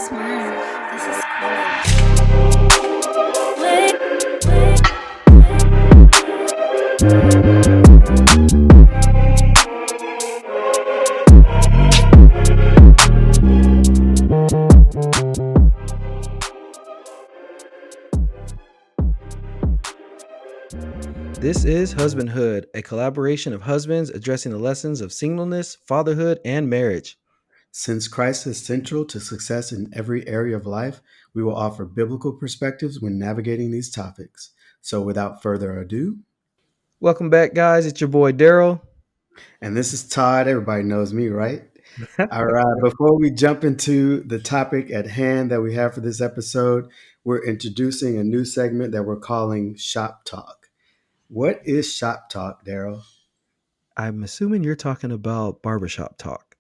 smile. This is cool. This is Husbandhood, a collaboration of husbands addressing the lessons of singleness, fatherhood, and marriage. Since Christ is central to success in every area of life, we will offer biblical perspectives when navigating these topics. So, without further ado, Welcome back, guys. It's your boy Daryl. and this is Todd. Everybody knows me, right? All right. Before we jump into the topic at hand that we have for this episode, we're introducing a new segment that we're calling Shop Talk. What is Shop Talk, Daryl? I'm assuming you're talking about barbershop talk.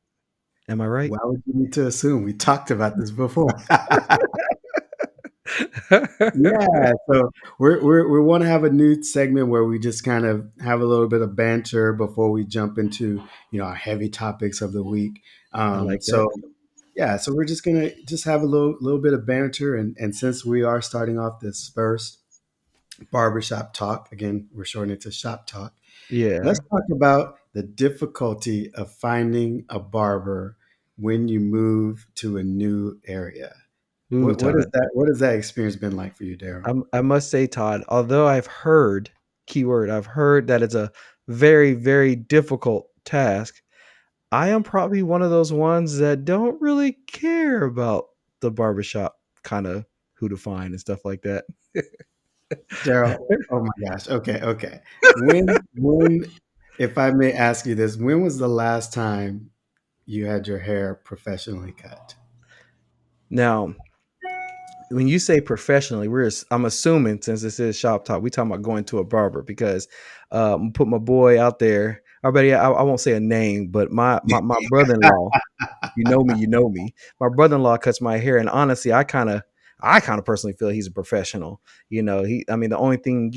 Am I right? Why would you need to assume? We talked about this before. Yeah, so we want to have a new segment where we just kind of have a little bit of banter before we jump into our heavy topics of the week. I like that. So yeah, so we're just gonna just have a little bit of banter, and since we are starting off this first barbershop talk, again we're shortening it to shop talk. Yeah. Let's talk about the difficulty of finding a barber when you move to a new area. Ooh, What is Todd. that? What has that experience been like for you, Daryl? I must say, Todd, although I've heard that it's a very, very difficult task. I am probably one of those ones that don't really care about the barbershop kind of who to find and stuff like that. Daryl, oh my gosh. Okay, okay. If I may ask you this, when was the last time you had your hair professionally cut? Now, when you say professionally, I'm assuming since this is shop talk, we talking about going to a barber because put my boy out there. Or better yet, I won't say a name, but my brother-in-law, you know me. My brother-in-law cuts my hair, and honestly, I kind of personally feel he's a professional. The only thing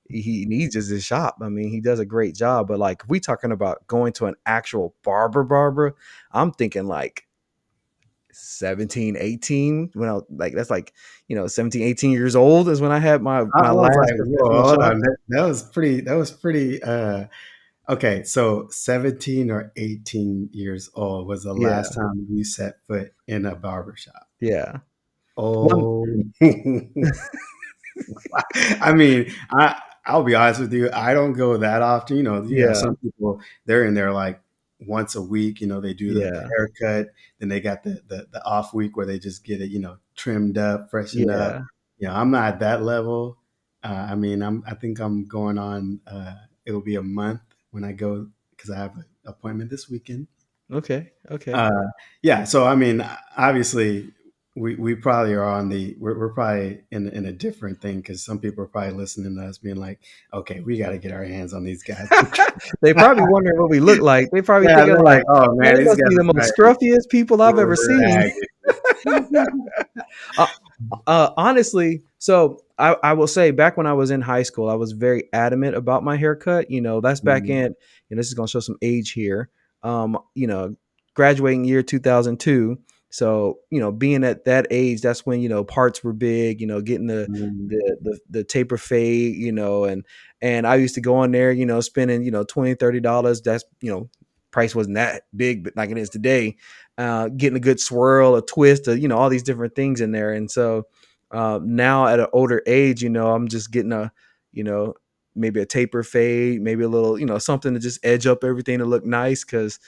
he needs is his shop. I mean, he does a great job. But like, if we talking about going to an actual barber, I'm thinking like 17, 18. When I like, that's like 17, 18 years old is when I had my I was last like, whoa, professional hold shop. on. That was pretty okay. So 17 or 18 years old was the Yeah, last time you set foot in a barber shop. yeah. One, Oh, I mean, I'll be honest with you. I don't go that often. You have yeah, some people they're in there like once a week. They do the yeah, haircut. Then they got the off week where they just get it trimmed up, freshened up. yeah. I'm not at that level. I mean, I think I'm going on. It'll be a month when I go because I have an appointment this weekend. Okay, okay. Uh, yeah, so I mean, obviously, we probably are on we're probably in a different thing because some people are probably listening to us being like, okay, we got to get our hands on these guys. They probably wondering what we look like. They probably Yeah, thinking they're like, like, oh man, man, they these must guys be the are most scruffiest people I've ever seen. ragged. Uh, honestly, so I will say back when I was in high school, I was very adamant about my haircut. That's back Mhm. in, and this is going to show some age here. Graduating year 2002. So, being at that age, that's when, parts were big, getting the, Mhm. the taper fade, and I used to go on there, spending, $20, $30. That's, price wasn't that big, but like it is today, getting a good swirl, a twist, all these different things in there. And so now at an older age, I'm just getting you know, maybe a taper fade, maybe a little, something to just edge up everything to look nice. Cause,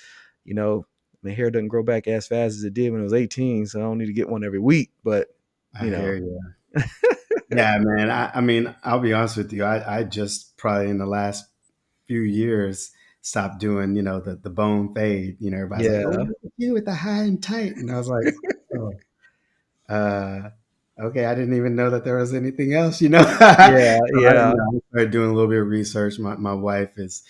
you know, my hair doesn't grow back as fast as it did when I was 18. So I don't need to get one every week, but I you know, hear you. Yeah, man. I mean, I'll be honest with you. I just probably in the last few years stopped doing, the bone fade. Everybody's like, oh, yeah, look at you with the high and tight. And I was like, oh, uh, okay. I didn't even know that there was anything else, yeah, So yeah, I started doing a little bit of research. My wife is,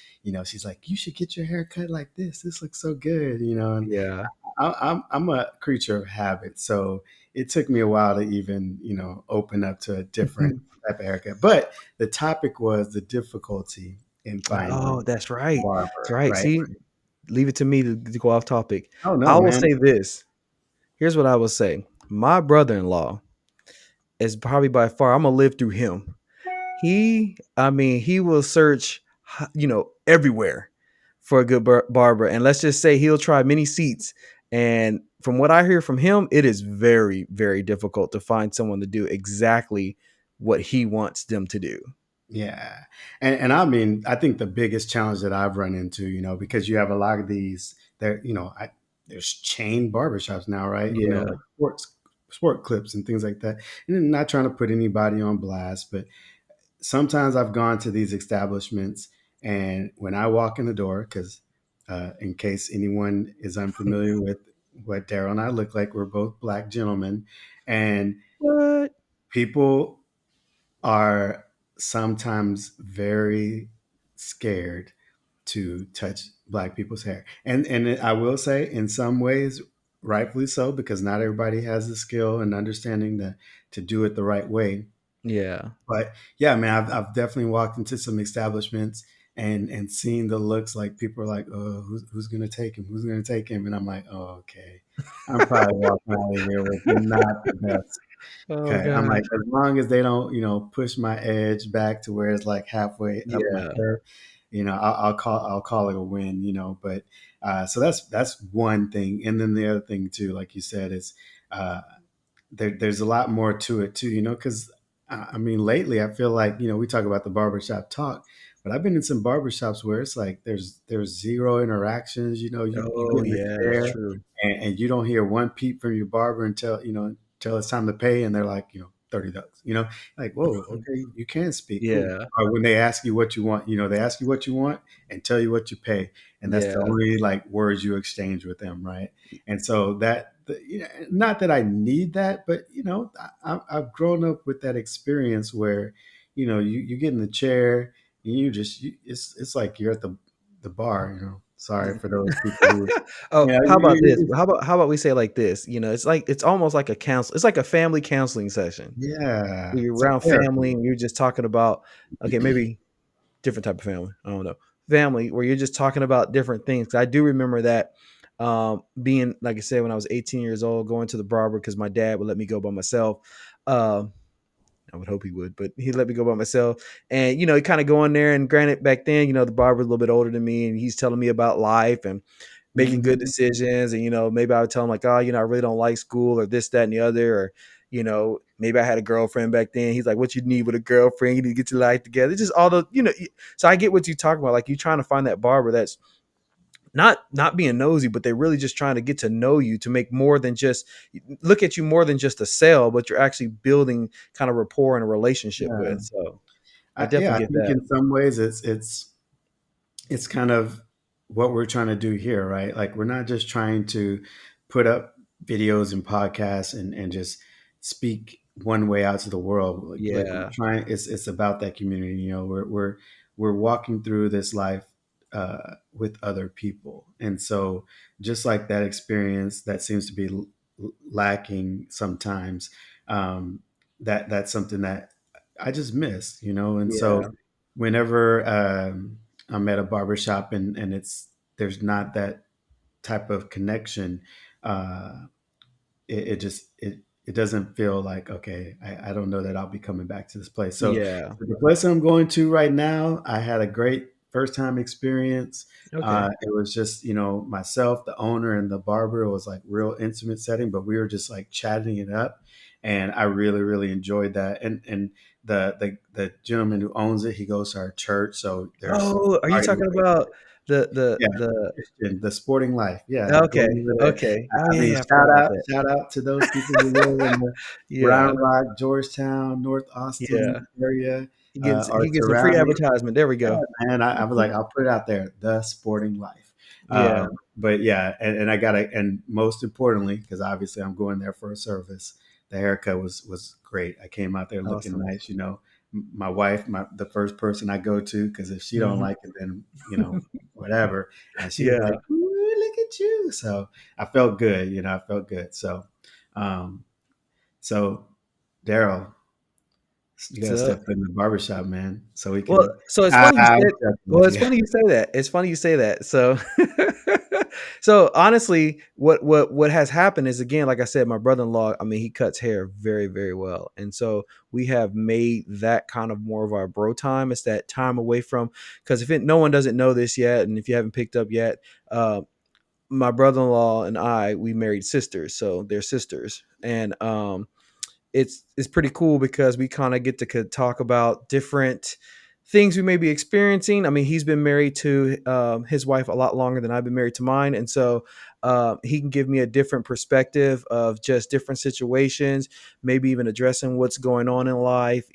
she's like, you should get your hair cut like this. This looks so good, and yeah. I'm a creature of habit, so it took me a while to even open up to a different type of haircut. But the topic was the difficulty in finding Oh, that's a right. That's barber, right. right? See, leave it to me to go off topic. Oh I no, will man. say this. Here's what I will say. My brother-in-law is probably by far, I'm gonna live through him. I mean, he will search, everywhere for a good barber. And let's just say he'll try many seats. And from what I hear from him, it is very, very difficult to find someone to do exactly what he wants them to do. Yeah. And I mean, I think the biggest challenge that I've run into, because you have a lot of these there, there's chain barbershops now, right? Yeah. Like sport clips and things like that. And I'm not trying to put anybody on blast, but sometimes I've gone to these establishments, and when I walk in the door, because in case anyone is unfamiliar with what Daryl and I look like, we're both black gentlemen, and What? people are sometimes very scared to touch black people's hair. And I will say, in some ways, rightfully so, because not everybody has the skill and understanding to do it the right way. Yeah. But yeah, man, I've definitely walked into some establishments and seen the looks, like people are like, oh, who's gonna take him? Who's gonna take him? And I'm like, oh, okay. I'm probably walking out of here with not the best. Oh Okay. I'm gosh. like, as long as they don't, push my edge back to where it's like halfway up my Yeah. curve, I'll call it a win. But so that's one thing. And then the other thing too, like you said, is uh there's a lot more to it too, because I mean, lately I feel like, we talk about the barbershop talk, but I've been in some barbershops where it's like there's zero interactions. You Oh get in the yeah, that's chair, true. and you don't hear one peep from your barber until it's time to pay, and they're like, $30. Like, whoa, okay, you can speak, cool. Yeah. Or when they ask you what you want, they ask you what you want and tell you what you pay, and that's the Yeah. only like words you exchange with them, right? And so not that I need that, but I've grown up with that experience where, you get in the chair and it's like you're at the bar. Sorry for those people who, Oh, yeah, how about this? How about we say it like this? It's almost like a counsel. It's like a family counseling session. yeah, You're it's like around family therapy. and you're just talking about, okay, maybe different type of family. I don't know. Family where you're just talking about different things. 'Cause I do remember that being, like I said, when I was 18 years old, going to the barber because my dad would let me go by myself. Um, I would hope he would, but he let me go by myself. And, kind of go in there. And granted, back then, the barber's a little bit older than me and he's telling me about life and making good Mhm. decisions. And, maybe I would tell him like, oh, I really don't like school or this, that, and the other. Or, maybe I had a girlfriend back then. He's like, what you need with a girlfriend? You need to get your life together. It's just all the, so I get what you talk about. Like you trying to find that barber that's not being nosy, but they're really just trying to get to know you to make more than just look at you more than just a sale, but you're actually building kind of rapport and a relationship with. Yeah, So I definitely I get think that. in some ways it's kind of what we're trying to do here, right? Like we're not just trying to put up videos and podcasts and just speak one way out to the world. Like we're Yeah. trying. It's about that community. We're walking through this life with other people, and so just like that experience that seems to be lacking sometimes. Um, that's something that I just miss, and so Yeah. whenever I'm at a barbershop and there's not that type of connection, uh, it doesn't feel like, okay, I don't know that I'll be coming back to this place. So Yeah. the place I'm going to right now, I had a great first time experience. Okay. It was just, myself, the owner, and the barber. It was like real intimate setting, but we were just like chatting it up, and I really really enjoyed that. And the gentleman who owns it, he goes to our church, so there's Oh, are you already, talking about the yeah, the Christian, the sporting life. Yeah, okay. going over there. Okay. Oh I yeah, mean, yeah, I forgot about that. shout out to those people who live in the Yeah. Round Rock, Georgetown, North Yeah. Austin area, He or gets some free surrounding. advertisement. There we Yeah, go. man. I was like, I'll put it out there, the sporting life. Yeah. But yeah, and I gotta, and most importantly, because obviously I'm going there for a service, the haircut was great. I came out there looking Awesome. nice. My wife, the first person I go to, because if she don't Mhm. like it, then whatever. And she was like, Yeah. "Ooh, look at you!" So I felt good. I felt good. So, um, so Daryl, You gotta So step in the barbershop, man, so we well, can. so it's funny you I said was joking well, with it's you. funny you say that. It's funny you say that. So so honestly, what has happened is again, like I said, my brother-in-law, I mean, he cuts hair very, very well. And so we have made that kind of more of our bro time. It's that time away from because if no one doesn't know this yet, and if you haven't picked up yet, my brother-in-law and we married sisters, so they're sisters. And it's pretty cool because we kind of get to talk about different things we may be experiencing. I mean, he's been married to his wife a lot longer than I've been married to mine, and so he can give me a different perspective of just different situations, maybe even addressing what's going on in life,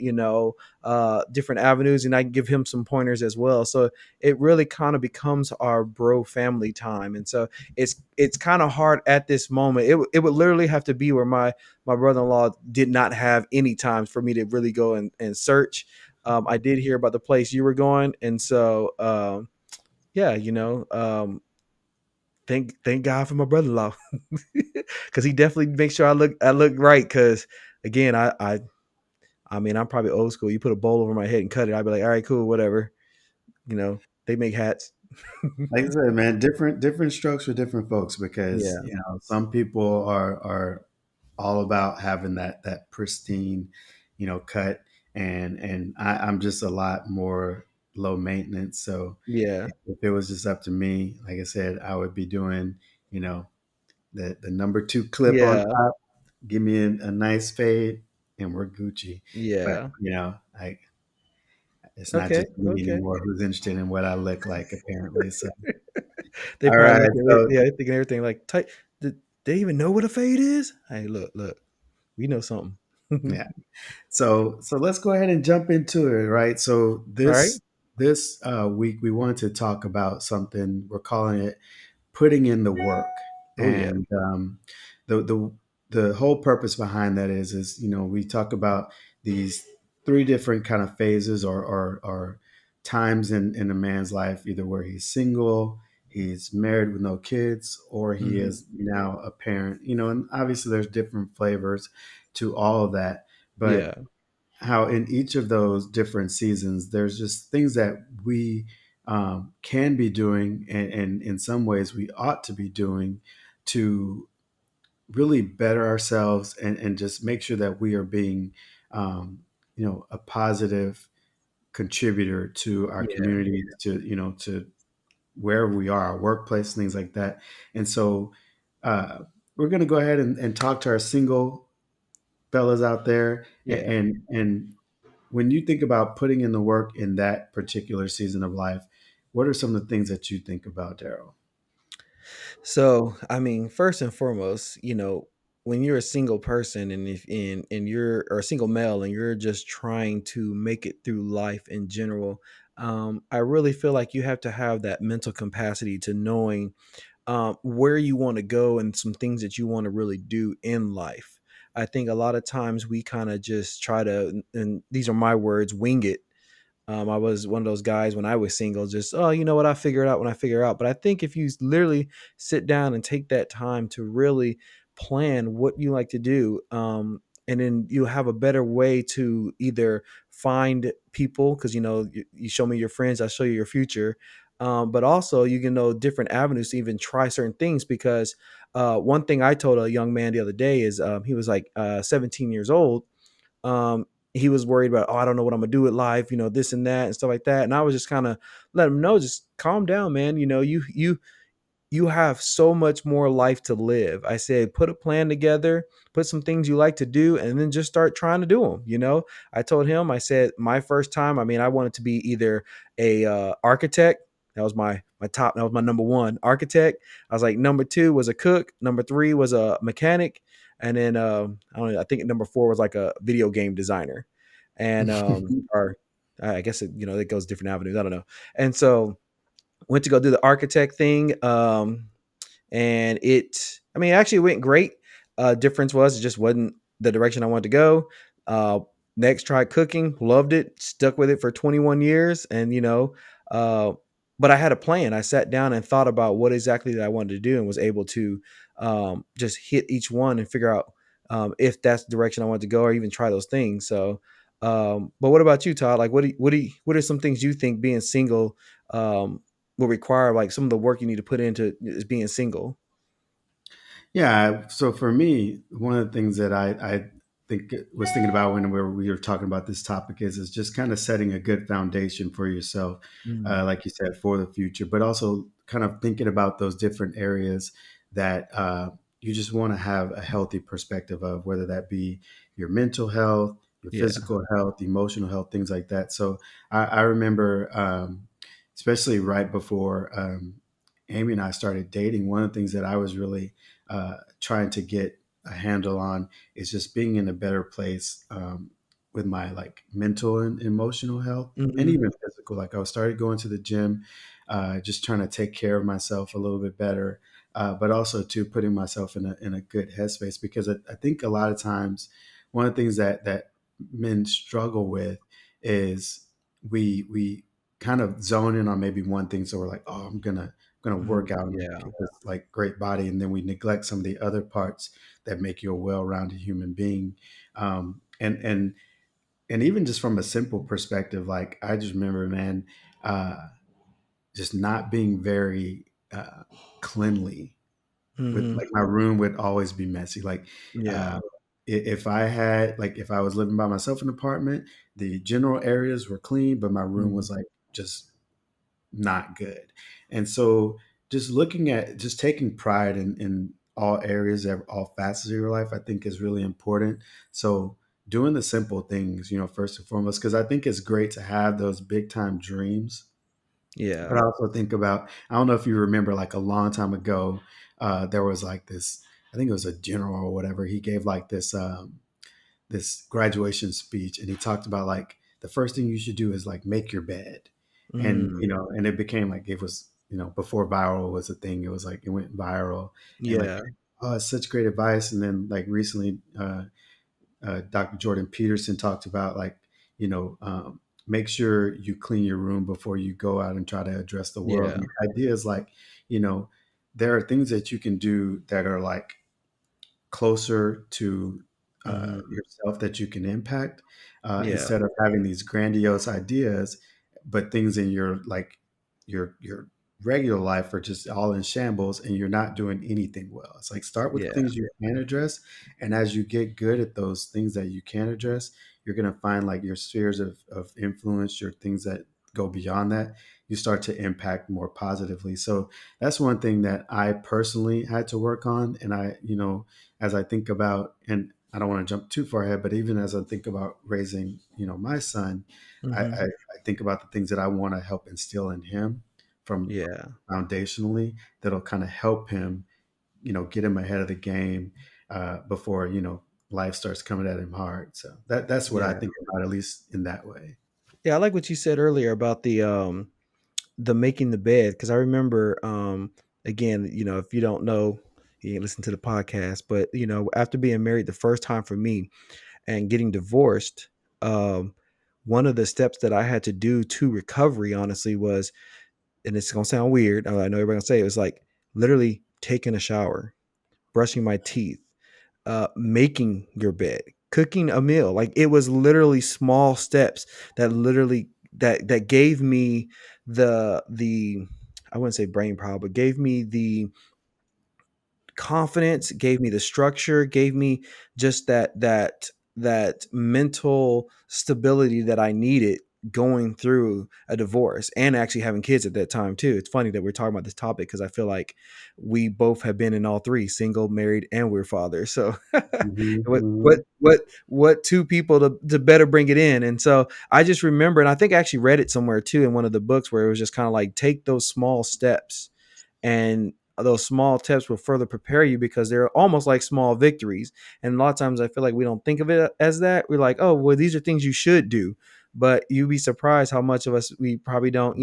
different avenues, and I can give him some pointers as well. So it really kind of becomes our bro family time, and so it's kind of hard at this moment. It would literally have to be where my brother-in-law did not have any time for me to really go and search. I did hear about the place you were going, and so yeah, thank God for my brother-in-law because he definitely makes sure I look right. Because again, I mean, I'm probably old school. You put a bowl over my head and cut it, I'd be like, all right, cool, whatever. They make hats. Like I said, man, different strokes for different folks because Yeah, some people are all about having that pristine, cut, and I'm just a lot more low maintenance. So yeah, if it was just up to me, like I said, I would be doing, you know, the number two clip on yeah, top, give me a nice fade, and we're Gucci. But yeah. like it's not Okay, just me okay. anymore who's interested in what I look like, apparently. So They all probably look right, at it, so yeah, they thinking everything like tight. Did they even know what a fade is? Hey, look, we know something. yeah. So let's go ahead and jump into it, right? So All right. this week we want to talk about something we're calling it putting in the work, Oh yeah. and the the the whole purpose behind that is we talk about these three different kind of phases or times in a man's life, either where he's single, he's married with no kids, or he Hmm. is now a parent. And obviously there's different flavors to all of that, but Yeah. how in each of those different seasons, there's just things that we can be doing, and in some ways we ought to be doing to really better ourselves and just make sure that we are being, a positive contributor to our Yeah. communities, to wherever we are, our workplace, things like that. And so uh, we're going to go ahead and talk to our single fellas out there, Yeah. and when you think about putting in the work in that particular season of life, what are some of the things that you think about, Daryl? So, I mean, first and foremost, when you're a single person and if and you're or a single male and you're just trying to make it through life in general, I really feel like you have to have that mental capacity to knowing where you want to go and some things that you want to really do in life. I think a lot of times we kind of just try to, and these are my words, wing it. I was one of those guys when I was single, just, oh, you know what, I figure it out when I figure it out. But I think if you literally sit down and take that time to really plan what you like to do, and then you have a better way to either find people, because, you show me your friends, I show you your future. But also you can know different avenues to even try certain things because one thing I told a young man the other day is he was like 17 years old. He was worried about, oh, I don't know what I'm gonna do with life, this and that and stuff like that. And I was just kind of let him know, just calm down, man. You have so much more life to live. I said, put a plan together, put some things you like to do, and then just start trying to do them. I told him, I said, my first time, I mean, I wanted to be either a architect. That was my top. That was my number one, architect. I was like, number two was a cook. Number three was a mechanic, and then I don't know. I think number four was like a video game designer, and or I guess it goes different avenues. I don't know. And so went to go do the architect thing. And I mean, actually went great. Difference was it just wasn't the direction I wanted to go. Uh, Next, tried cooking, loved it, stuck with it for 21 years. And, uh, but I had a plan. I sat down and thought about what exactly that I wanted to do and was able to just hit each one and figure out if that's the direction I wanted to go or even try those things. So, But what about you, Todd? Like, what are some things you think being single will require? Like some of the work you need to put into is being single. Yeah. So for me, one of the things that I think was thinking about when we were talking about this topic is just kind of setting a good foundation for yourself, Mm, like you said, for the future, but also kind of thinking about those different areas that you just want to have a healthy perspective of, whether that be your mental health, your yeah. physical health, emotional health, things like that. So I remember, especially right before Amy and I started dating, one of the things that I was really trying to get a handle on is just being in a better place with my like mental and emotional health and Hmm. even physical. Like I started going to the gym, just trying to take care of myself a little bit better, but also to putting myself in a good headspace, because I think a lot of times one of the things that men struggle with is we kind of zone in on maybe one thing. So we're like, oh, I'm gonna Hmm. work out and Yeah. get this like great body, and then we neglect some of the other parts that make you a well-rounded human being. And even just from a simple perspective, like I just remember, man, uh, just not being very cleanly. With Hmm. like my room would always be messy. Like Yeah. uh, if I had like if I was living by myself in an apartment, the general areas were clean, but my room Hmm. was like just not good. And so just looking at just taking pride in all areas, all facets of your life, I think is really important. So doing the simple things, first and foremost, because I think it's great to have those big time dreams. But Yeah. I also think about, I don't know if you remember, like a long time ago, there was like this, I think it was a general or whatever. He gave like this graduation speech, and he talked about like the first thing you should do is like make your bed. And Mm. and it became like, it was, before viral was a thing, it was like it went viral. And like, Yeah. oh, it's such great advice. And then like recently, Dr. Jordan Peterson talked about like, you know um, make sure you clean your room before you go out and try to address the world. Yeah. And the idea is like, you know there are things that you can do that are like closer to Hmm. yourself, that you can impact, Yeah. instead of having these grandiose ideas, but things in your like your regular life are just all in shambles, and you're not doing anything well. It's like, start with the Yeah. things you can address, and as you get good at those things that you can address, you're going to find like your spheres of influence, your things that go beyond that, you start to impact more positively. So that's one thing that I personally had to work on. And as I think about, and I don't want to jump too far ahead, but even as I think about raising, my son, Hmm. I think about the things that I want to help instill in him from Yeah. foundationally, that'll kind of help him, get him ahead of the game, before, life starts coming at him hard. So that's what I Yeah. think about, at least in that way. Yeah. I like what you said earlier about the making the bed, because I remember again, if you don't know, you can listen to the podcast, but after being married the first time for me and getting divorced, um one of the steps that I had to do to recovery, honestly, was, and it's gonna sound weird, I know everybody gonna say it, was like literally taking a shower, brushing my teeth, making your bed, cooking a meal. Like it was literally small steps that literally that gave me the I wouldn't say brain power, but gave me the confidence, gave me the structure, gave me just that mental stability that I needed going through a divorce and actually having kids at that time too. It's funny that we're talking about this topic because I feel like we both have been in all three: single, married, and we're fathers. So Hmm. what what Hmm. what two people to better bring it in? And so I just remember, and I think I actually read it somewhere too in one of the books, where it was just kind of like, take those small steps, and those small steps will further prepare you, because they're almost like small victories. And a lot of times I feel like we don't think of it as that. We're like, oh, well, these are things you should do. But you'd be surprised how much of us, we probably don't,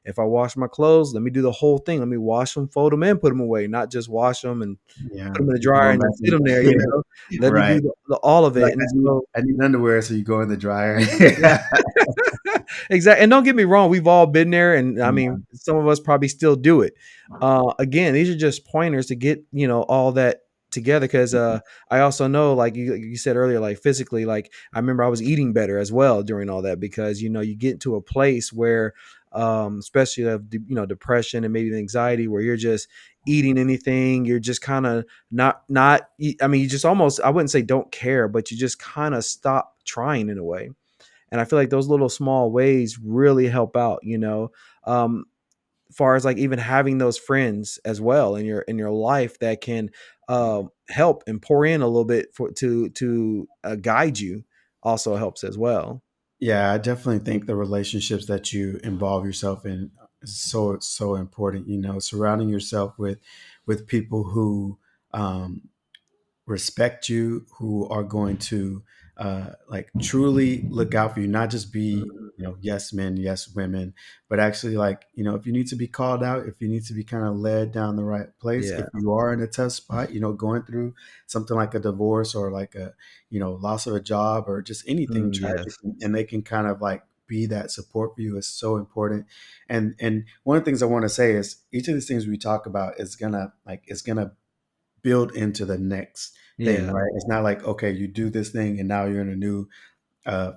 if I wash my clothes, let me do the whole thing. Let me wash them, fold them, and put them away, not just wash them and Yeah. put them in the dryer Going and then back sit them there. Let me do right. all of it. Like, And so, I need underwear, so you go in the dryer. exactly. And don't get me wrong, we've all been there, and I Yeah. mean, some of us probably still do it. Again, these are just pointers to get all that. together because I also know, like you said earlier, like physically, like I remember I was eating better as well during all that because you get to a place where especially of depression and maybe anxiety where you're just eating anything, you're just kind of I mean, you just almost, I wouldn't say don't care, but you just kind of stop trying in a way. And I feel like those little small ways really help out, um far as like even having those friends as well in your life that can help and pour in a little bit for to guide you also helps as well. Yeah, I definitely think the relationships that you involve yourself in is so important. You know, surrounding yourself with people who um, respect you, who are going to like truly look out for you, not just be, Mhm. yes men, yes women, but actually, like, if you need to be called out, if you need to be kind of led down the right place, Yeah. if you are in a tough spot, going through something like a divorce or like a, loss of a job or just anything tragic, Yes. and they can kind of like be that support for you is so important. And one of the things I want to say is each of these things we talk about is gonna build into the next thing, Yeah. right? It's not like, okay, you do this thing and now you're in a new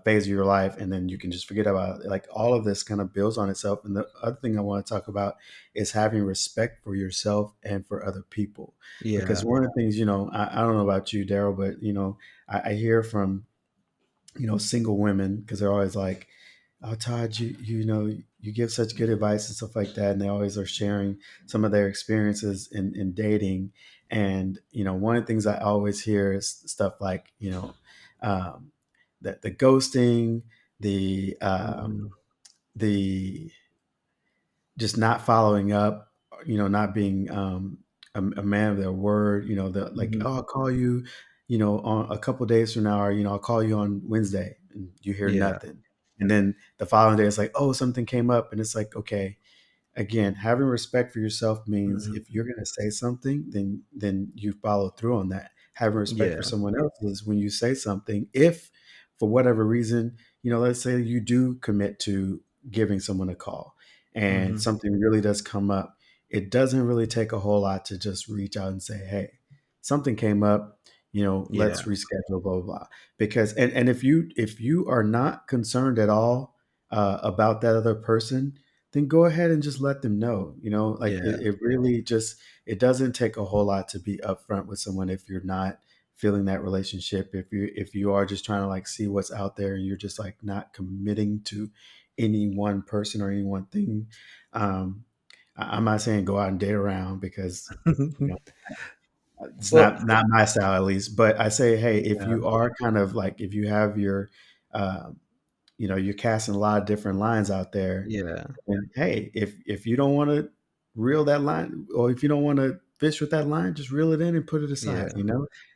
phase of your life and then you can just forget about it. Like all of this kind of builds on itself. And the other thing I want to talk about is having respect for yourself and for other people. Because Yeah. one of the things, I don't know about you, Daryl, but, I hear from single women because they're always like, "Oh, Todd, you give such good advice and stuff like that," and they always are sharing some of their experiences in dating. And one of the things I always hear is stuff like, um, the ghosting, the Mhm. the just not following up, not being a man of their word, the like, Mhm. oh, I'll call you, on a couple days from now, or, I'll call you on Wednesday and you hear Yeah. nothing. And then the following day it's like, oh, something came up. And it's like, okay, again, having respect for yourself means Mhm. if you're going to say something, then you follow through on that. Having respect for Yeah. someone else is when you say something, if for whatever reason, let's say you do commit to giving someone a call and Mhm. something really does come up, it doesn't really take a whole lot to just reach out and say, hey, something came up, let's Yeah. reschedule, blah blah blah. Because and if you are not concerned at all about that other person, then go ahead and just let them know. Like Yeah. it really just, it doesn't take a whole lot to be upfront with someone if you're not feeling that relationship. If you are just trying to like see what's out there and you're just like not committing to any one person or any one thing. um I'm not saying go out and date around because you know it's Well, not my style, at least. But I say, hey, if yeah. you are kind of like, if you have your um you're casting a lot of different lines out there. Yeah. And hey, if you don't want to reel that line, or if you don't want to fish with that line, just reel it in and put it aside. Yeah.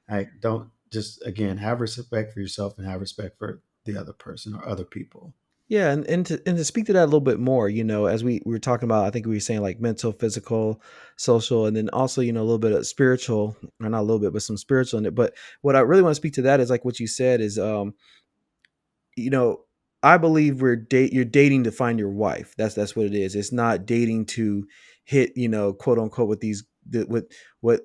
I don't, just again, have respect for yourself and have respect for the other person or other people. Yeah, and to speak to that a little bit more, as we were talking about, I think we were saying like mental, physical, social, and then also, a little bit of spiritual, or not a little bit, but some spiritual in it. But what I really want to speak to that is like what you said is you know, I believe you're dating to find your wife. That's what it is. It's not dating to hit, quote unquote, with with what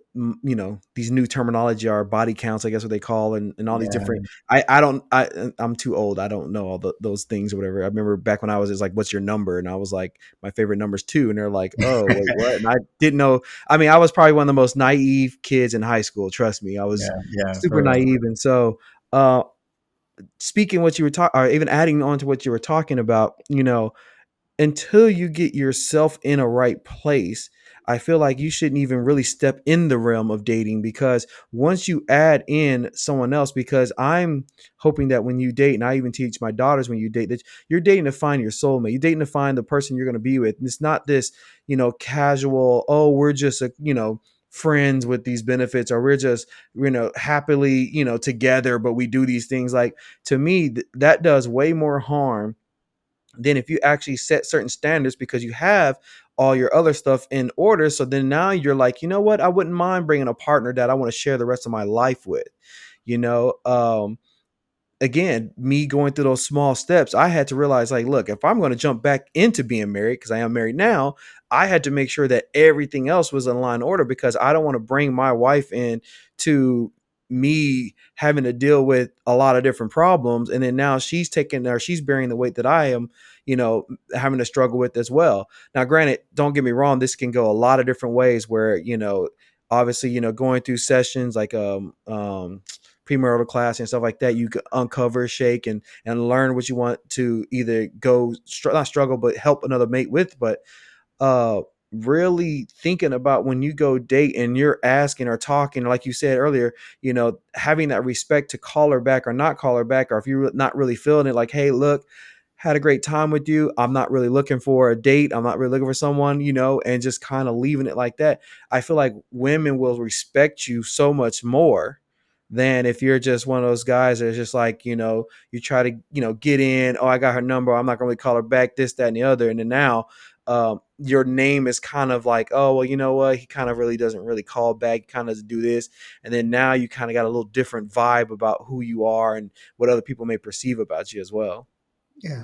these new terminology are, body counts, I guess what they call, and all these different. Yeah, I'm too old. I don't know all those things or whatever. I remember back when I was, it's like, what's your number? And I was like, my favorite number's two, and they're like, oh wait, what? And I didn't know. I mean, I was probably one of the most naive kids in high school. Trust me, I was yeah, yeah, super for real. naive, and so. Speaking what you were talking, or even adding on to what you were talking about, until you get yourself in a right place, I feel like you shouldn't even really step in the realm of dating because once you add in someone else, because I'm hoping that when you date, and I even teach my daughters when you date that you're dating to find your soulmate, you're dating to find the person you're going to be with. And it's not this, casual, oh, we're just friends with these benefits, or we're just, happily, together, but we do these things. Like to me, that does way more harm than if you actually set certain standards because you have all your other stuff in order. So then now you're like, you know what? I wouldn't mind bringing a partner that I want to share the rest of my life with, you know? again, me going through those small steps, I had to realize, like, look, if I'm going to jump back into being married, because I am married now, I had to make sure that everything else was in line order, because I don't want to bring my wife in to me having to deal with a lot of different problems. And then now she's taking, or she's bearing the weight that I am, having to struggle with as well. Now, granted, don't get me wrong, this can go a lot of different ways where, obviously, going through sessions like premarital class and stuff like that, you can uncover, shake, and learn what you want to either go not struggle but help another mate with. But uh really thinking about when you go date and you're asking or talking, like you said earlier, having that respect to call her back or not call her back, or if you're not really feeling it, like, hey, look, had a great time with you, I'm not really looking for a date, I'm not really looking for someone, and just kind of leaving it like that. I feel like women will respect you so much more than if you're just one of those guys that's just like, you try to, get in, oh, I got her number, I'm not gonna really call her back, this, that, and the other. And then now your name is kind of like, oh, well, you know what, he kind of really doesn't really call back, kind of do this. And then now you kind of got a little different vibe about who you are and what other people may perceive about you as well. Yeah.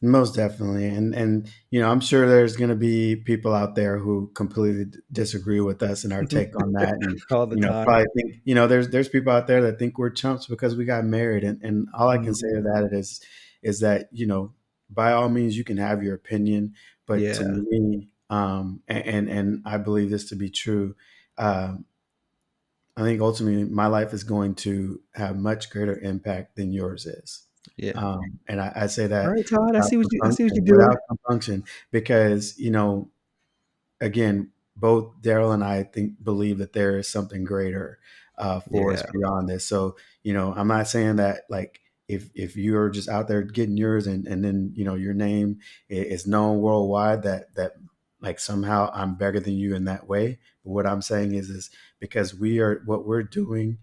Most definitely. And I'm sure there's going to be people out there who completely disagree with us and our take on that. And, All the time. probably think, there's people out there that think we're chumps because we got married. And all I can say to Mhm. that is that, by all means, you can have your opinion. But to Yeah. me, and I believe this to be true, um, I think ultimately my life is going to have much greater impact than yours is. Yeah. And I say All that right, Todd. I without see what compunction, you're doing. because, again, both Daryl and I think believe that there is something greater for us Yeah. beyond this. So, I'm not saying that like if you're just out there getting yours and then your name is known worldwide that like somehow I'm better than you in that way. But what I'm saying is because what we're doing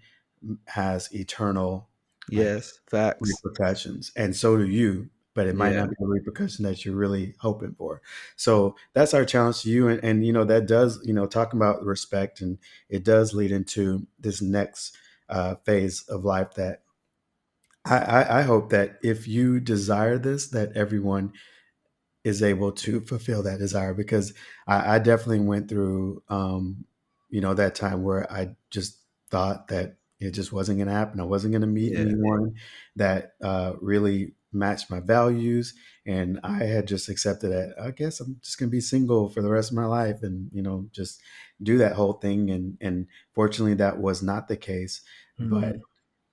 has eternal like Yes. Facts. repercussions, and so do you. But it might Yeah. not be a repercussion that you're really hoping for. So that's our challenge to you, and that does talking about respect, and it does lead into this next phase of life that I hope that if you desire this, that everyone is able to fulfill that desire, because I definitely went through that time where I just thought that it just wasn't going to happen. I wasn't going to meet Yeah. anyone that really matched my values, and I had just accepted that I guess I'm just going to be single for the rest of my life, and just do that whole thing. And fortunately, that was not the case. But Mhm.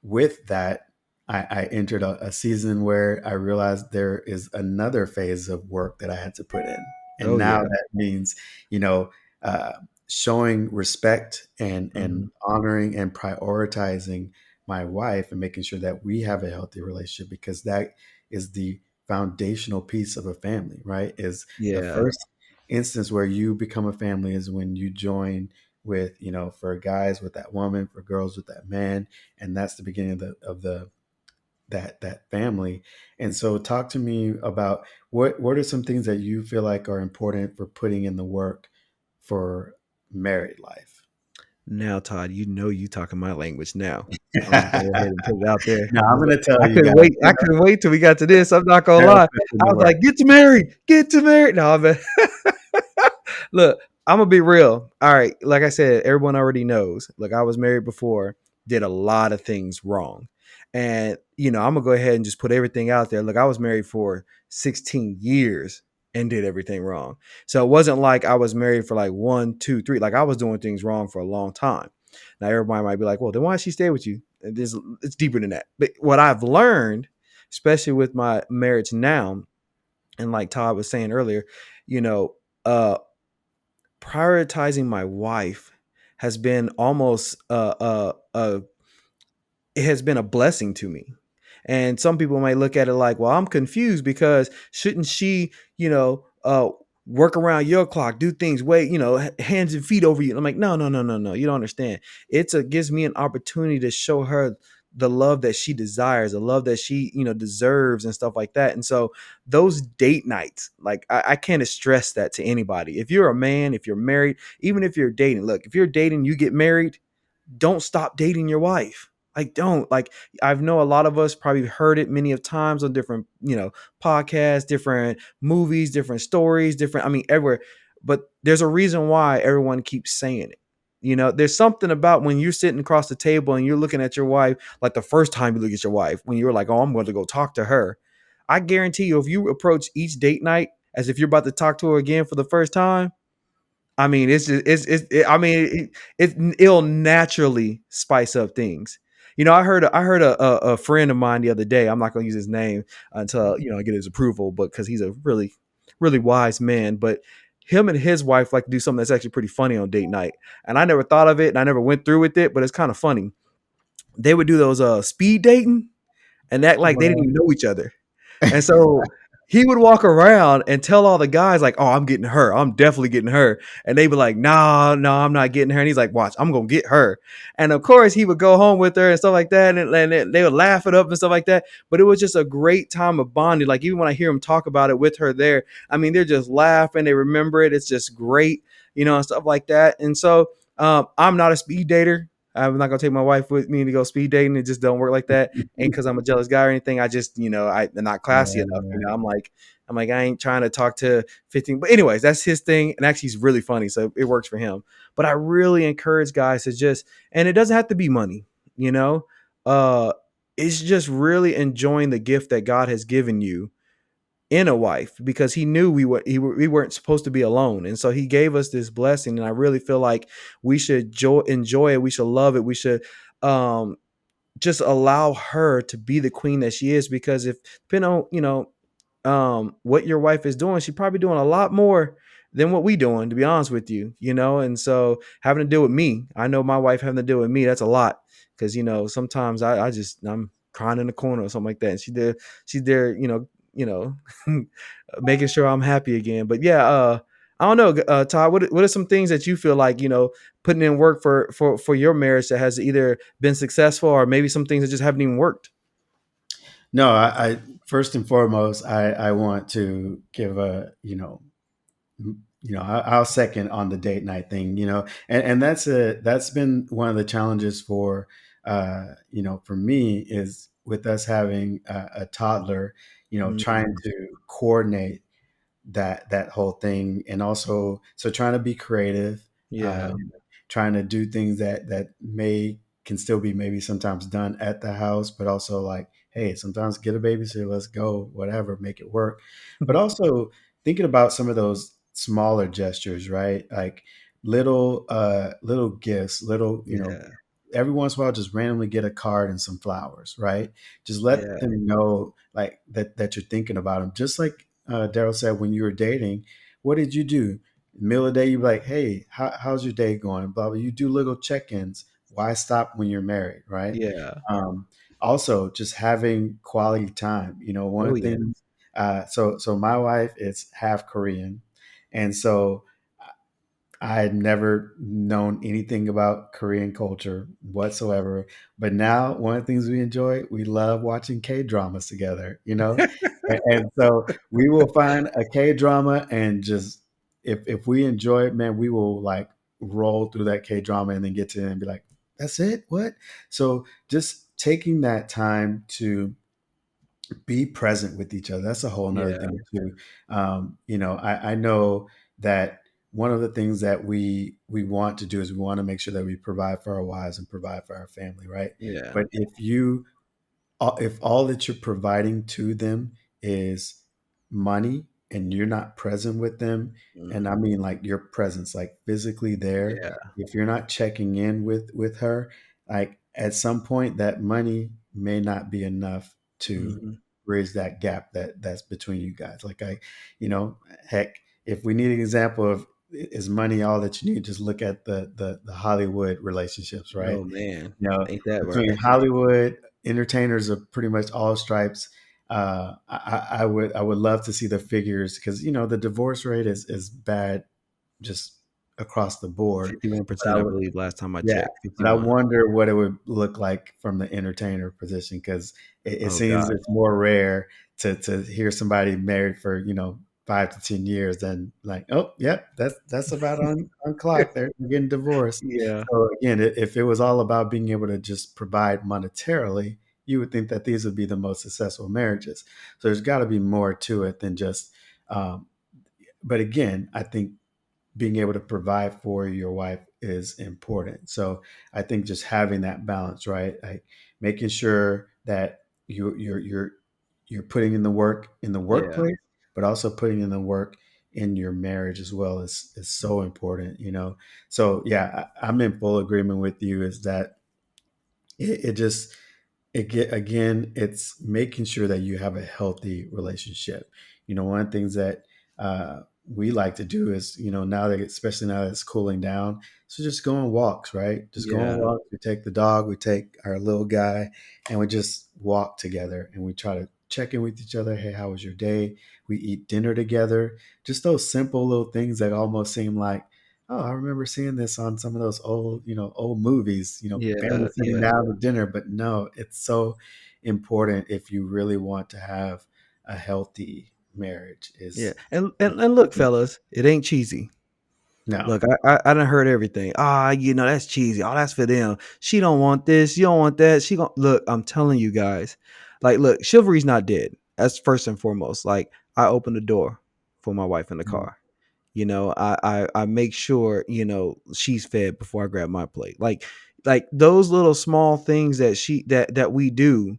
with that, I entered a season where I realized there is another phase of work that I had to put in. And Oh now yeah. that means, you know, uh, showing respect and Mhm. honoring and prioritizing my wife and making sure that we have a healthy relationship, because that is the foundational piece of a family, right? Is the Yeah. first instance where you become a family is when you join with, for guys with that woman, for girls with that man, and that's the beginning of the that family. And so talk to me about what are some things that you feel like are important for putting in the work for married life. Now, Todd, you talking my language now. I'm gonna go ahead and put it out there. Now I'm going to tell I you couldn't guys, wait. I couldn't wait till we got to this. I'm not gonna Daryl lie. puts in I the was work. like, get to married, get to married. No, I'm look, I'm gonna be real. All right, like I said, everyone already knows. Look, I was married before, did a lot of things wrong, and I'm gonna go ahead and just put everything out there. Look, I was married for 16 years and did everything wrong. So it wasn't like I was married for like 1, 2, 3. Like I was doing things wrong for a long time. Now everybody might be like, well, then why did she stay with you? And it's deeper than that. But what I've learned, especially with my marriage now, and like Todd was saying earlier, you know, uh, prioritizing my wife has been almost it has been a blessing to me. And some people might look at it like, well, I'm confused because shouldn't she, work around your clock, do things, wait, hands and feet over you. And I'm like, no, no, no, no, no. You don't understand. Gives me an opportunity to show her the love that she desires, the love that she, deserves and stuff like that. And so those date nights, like I can't stress that to anybody. If you're a man, if you're married, even if you're dating, look, if you're dating, you get married, don't stop dating your wife. Like, don't like. I've know a lot of us probably heard it many of times on different, podcasts, different movies, different stories, different. I mean, everywhere. But there's a reason why everyone keeps saying it. There's something about when you're sitting across the table and you're looking at your wife, like the first time you look at your wife, when you're like, "Oh, I'm going to go talk to her." I guarantee you, if you approach each date night as if you're about to talk to her again for the first time, I mean, it's just I mean, it'll naturally spice up things. I heard a friend of mine the other day. I'm not going to use his name until I get his approval, but because he's a really really wise man. But him and his wife like to do something that's actually pretty funny on date night, and I never thought of it, and I never went through with it, but it's kind of funny. They would do those speed dating and act like they didn't even know each other. And so he would walk around and tell all the guys, like, "Oh, I'm getting her. I'm definitely getting her." And they'd be like, "No, no, I'm not getting her." And he's like, "Watch, I'm gonna get her." And of course, he would go home with her and stuff like that, and they would laugh it up and stuff like that. But it was just a great time of bonding. Like even when I hear him talk about it with her there, I mean, they're just laughing. They remember it. It's just great, and stuff like that. And so I'm not a speed dater. I'm not gonna take my wife with me to go speed dating. It just don't work like that. Ain't because I'm a jealous guy or anything. I just, I'm not classy enough. Yeah. I'm like, I ain't trying to talk to 15. But anyways, that's his thing. And actually he's really funny. So it works for him. But I really encourage guys to just, and it doesn't have to be money, you know? Uh it's just really enjoying the gift that God has given you in a wife, because he knew we weren't supposed to be alone, and so he gave us this blessing. And I really feel like we should enjoy it. We should love it. We should um just allow her to be the queen that she is, because if depending on what your wife is doing, she's probably doing a lot more than what we doing, to be honest with you. And so having to deal with me, I know my wife having to deal with me, that's a lot, because sometimes I'm crying in the corner or something like that, and she's there making sure I'm happy again. But yeah, I don't know, Todd, what are some things that you feel like putting in work for your marriage that has either been successful, or maybe some things that just haven't even worked? No, I first and foremost, I want to give a, I'll second on the date night thing, and that's been one of the challenges for me, is with us having a toddler, trying Mm, to coordinate that whole thing, and also so trying to be creative, yeah, trying to do things that may can still be maybe sometimes done at the house, but also like, hey, sometimes get a babysitter, let's go, whatever, make it work. But also thinking about some of those smaller gestures, right? Like little gifts, little, yeah, every once in a while just randomly get a card and some flowers, right? Just let yeah, them know like that you're thinking about them. Just like Daryl said, when you were dating, what did you do? Middle of the day, you're like, hey, how's your day going? Blah blah. You do little check-ins. Why stop when you're married, right? yeah. Um, Also, just having quality time. One Oh of the yeah, things. So my wife is half Korean, and so I had never known anything about Korean culture whatsoever. But now, one of the things we enjoy, we love watching K dramas together, and so we will find a K drama and just, if we enjoy it, man, we will like roll through that K drama and then get to it and be like, that's it? What? So just taking that time to be present with each other. That's a whole nother yeah, thing too. I know that one of the things that we want to do is we want to make sure that we provide for our wives and provide for our family, right? yeah. But if all that you're providing to them is money, and you're not present with them, and I Mhm. mean like your presence, like physically there, Yeah. if you're not checking in with her, like at some point that money may not be enough to Mhm. bridge that gap that's between you guys. Like you know, heck, if we need an example of is money all that you need, just look at the Hollywood relationships, right? Oh man, ain't that Between right? Hollywood entertainers of pretty much all stripes, I would love to see the figures, because the divorce rate is bad just across the board. But 51%, I believe, last time I yeah, checked. but I 51. wonder what it would look like from the entertainer position, because it Oh seems gosh. it's more rare to hear somebody married for 5 to 10 years, then like, oh, yep, that's about on clock. They're getting divorced. Yeah. So again, if it was all about being able to just provide monetarily, you would think that these would be the most successful marriages. So there's got to be more to it than just. Um, but again, I think being able to provide for your wife is important. So I think just having that balance, right? Like making sure that you're putting in the work in the Yeah. workplace, but also putting in the work in your marriage as well is so important, you know. So yeah, I'm in full agreement with you. Is that it just it get again, it's making sure that you have a healthy relationship. You know, one of the things that we like to do is, you know, now that especially now that it's cooling down, so just go on walks, right? Just go on Yeah. walks. We take the dog, we take our little guy, and we just walk together, and we try to check in with each other. Hey, how was your day? We eat dinner together. Just those simple little things that almost seem like, oh, I remember seeing this on some of those old, you know, old movies, you know, Yeah. family sitting Yeah. down with dinner. But no, it's so important if you really want to have a healthy marriage Yeah. is And look, fellas, it ain't cheesy. no. Look, I done heard everything. Ah, that's cheesy. Oh, that's for them. She don't want this. You don't want that. She gon' look. I'm telling you guys, like, look, chivalry's not dead. That's first and foremost. Like, I open the door for my wife in the car. I make sure she's fed before I grab my plate. Like those little small things that we do,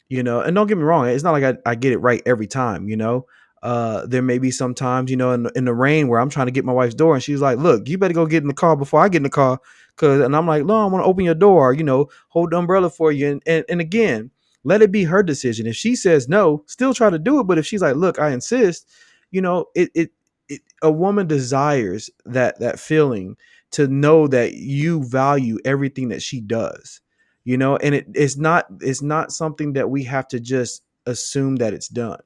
and don't get me wrong, it's not like I get it right every time. There may be some times, in the rain where I'm trying to get my wife's door and she's like, look, you better go get in the car before I get in the car. And I'm like, no, I want to open your door, hold the umbrella for you. And again, let it be her decision. If she says no, still try to do it. But if she's like, look, I insist, a woman desires that feeling to know that you value everything that she does, and it's not something that we have to just assume that it's done.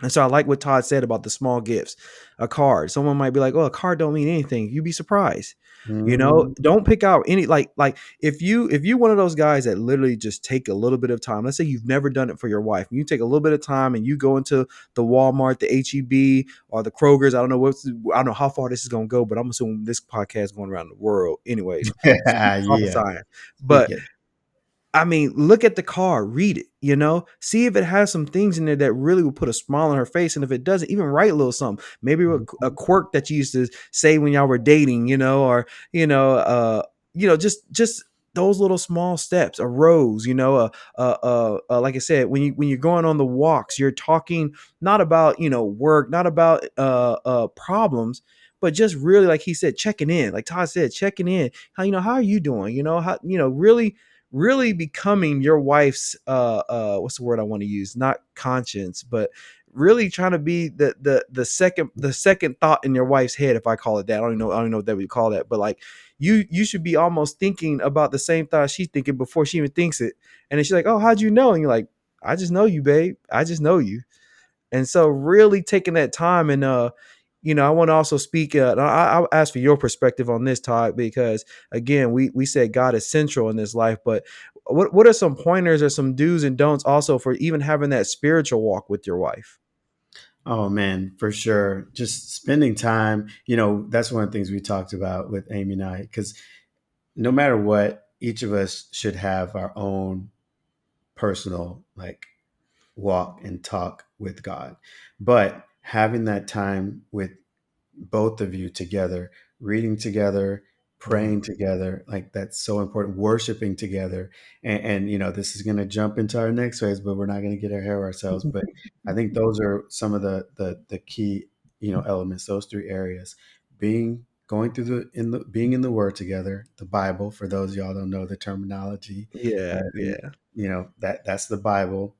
And so I like what Todd said about the small gifts. A card. Someone might be like, "Oh, a card don't mean anything." You'd be surprised. Mhm. Don't pick out any like if you one of those guys that literally just take a little bit of time. Let's say you've never done it for your wife. You take a little bit of time and you go into the Walmart, the HEB, or the Kroger's. I don't know how far this is gonna go, but I'm assuming this podcast is going around the world, anyways. Yeah. Prophesying, Speak but it. I mean, look at the car, read it, see if it has some things in there that really will put a smile on her face. And if it doesn't, even write a little something, maybe a Mhm. quirk that you used to say when y'all were dating, or, just those little small steps, a rose, like I said, when you're going on the walks, you're talking not about, work, not about, problems, but just really, like he said, checking in, like Todd said, checking in, how are you doing? How, really becoming your wife's what's the word I want to use, not conscience, but really trying to be the second thought in your wife's head, if I call it that. I don't know what that would call that, but like you should be almost thinking about the same thought she's thinking before she even thinks it. And then she's like, oh, how'd you know? And you're like, I just know you, babe. I just know you. And so really taking that time, and I want to also speak, I'll ask for your perspective on this, Todd, because again, we said God is central in this life, but what are some pointers or some do's and don'ts also for even having that spiritual walk with your wife? Oh man, for sure. Just spending time, that's one of the things we talked about with Amy and I, because no matter what, each of us should have our own personal like walk and talk with God. But having that time with both of you together, reading together, praying Mhm. together, like that's so important, worshiping together. And this is going to jump into our next phase, but we're not going to get ahead of ourselves. But I think those are some of the key, elements, those three areas: being going through being in the word together, the Bible, for those of y'all don't know the terminology, Yeah, and yeah. that's the Bible.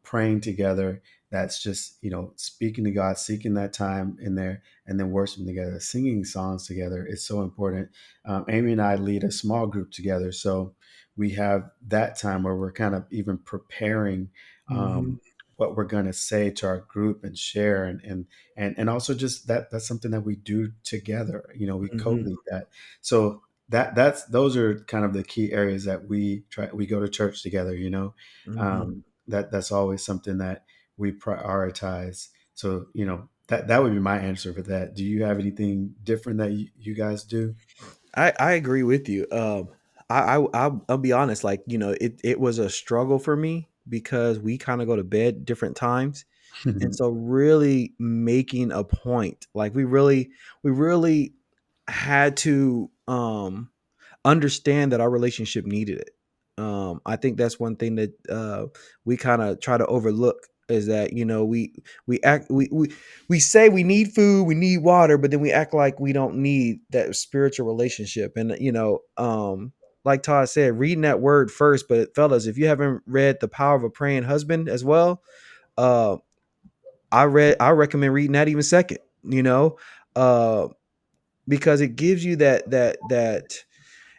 Praying together, that's just speaking to God, seeking that time in there, and then worshiping together, singing songs together is so important. Amy and I lead a small group together, so we have that time where we're kind of even preparing Mhm. what we're going to say to our group and share, and also just that's something that we do together. We Mhm. co-lead that, so that's those are kind of the key areas that we go to church together. Mhm. That's always something that we prioritize. So That would be my answer for that. Do you have anything different that you guys do? I agree with you. I'll be honest. Like, it was a struggle for me because we kind of go to bed different times, and so really making a point, like we really had to understand that our relationship needed it. I think that's one thing that we kind of try to overlook, is that we act we say we need food, we need water, but then we act like we don't need that spiritual relationship. And like Todd said, reading that word first. But fellas, if you haven't read The Power of a Praying Husband as well, uh, I recommend reading that even second. Uh, because it gives you that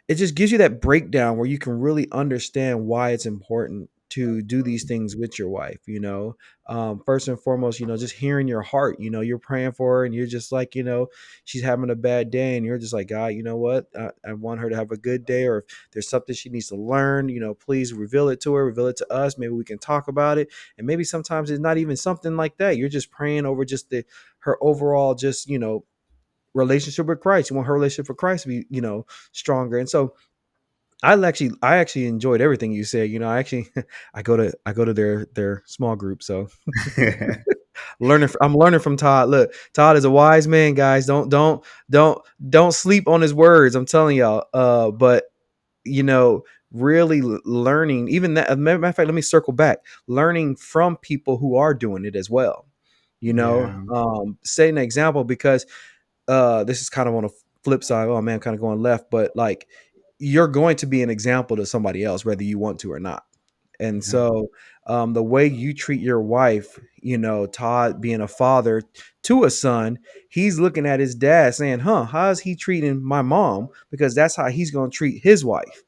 it just gives you that breakdown where you can really understand why it's important to do these things with your wife. First and foremost, just hearing your heart. You're praying for her and you're just like, she's having a bad day, and you're just like, God, you know what, I want her to have a good day. Or if there's something she needs to learn, please reveal it to her, reveal it to us. Maybe we can talk about it. And maybe sometimes it's not even something like that. You're just praying over just her overall, just relationship with Christ. You want her relationship with Christ to be, stronger. And so I actually enjoyed everything you said. I actually I go to their small group. So I'm learning from Todd. Look, Todd is a wise man, guys. Don't sleep on his words. I'm telling y'all. But you know, really learning, even that. Matter of fact, let me circle back. Learning from people who are doing it as well. Yeah. Setting an example, because this is kind of on a flip side. Oh man, I'm kind of going left, but like, you're going to be an example to somebody else, whether you want to or not. And Yeah. so, the way you treat your wife, Todd being a father to a son, he's looking at his dad saying, huh, how is he treating my mom? Because that's how he's going to treat his wife.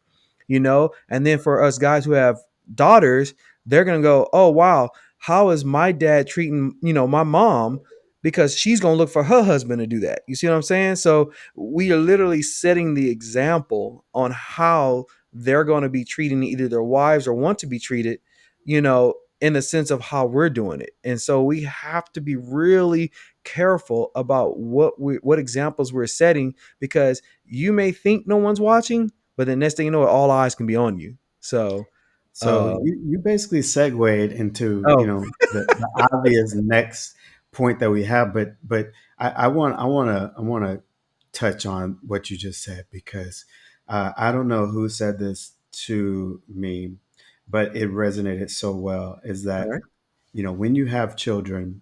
And then for us guys who have daughters, they're going to go, oh wow, how is my dad treating, my mom? Because she's going to look for her husband to do that. You see what I'm saying? So we are literally setting the example on how they're going to be treating either their wives or want to be treated, in the sense of how we're doing it. And so we have to be really careful about what examples we're setting, because you may think no one's watching, but the next thing you know, all eyes can be on you. So, So uh, you basically segued into, oh, the obvious next point that we have, but I want to touch on what you just said, because I don't know who said this to me, but it resonated so well. Is all that, right. when you have children,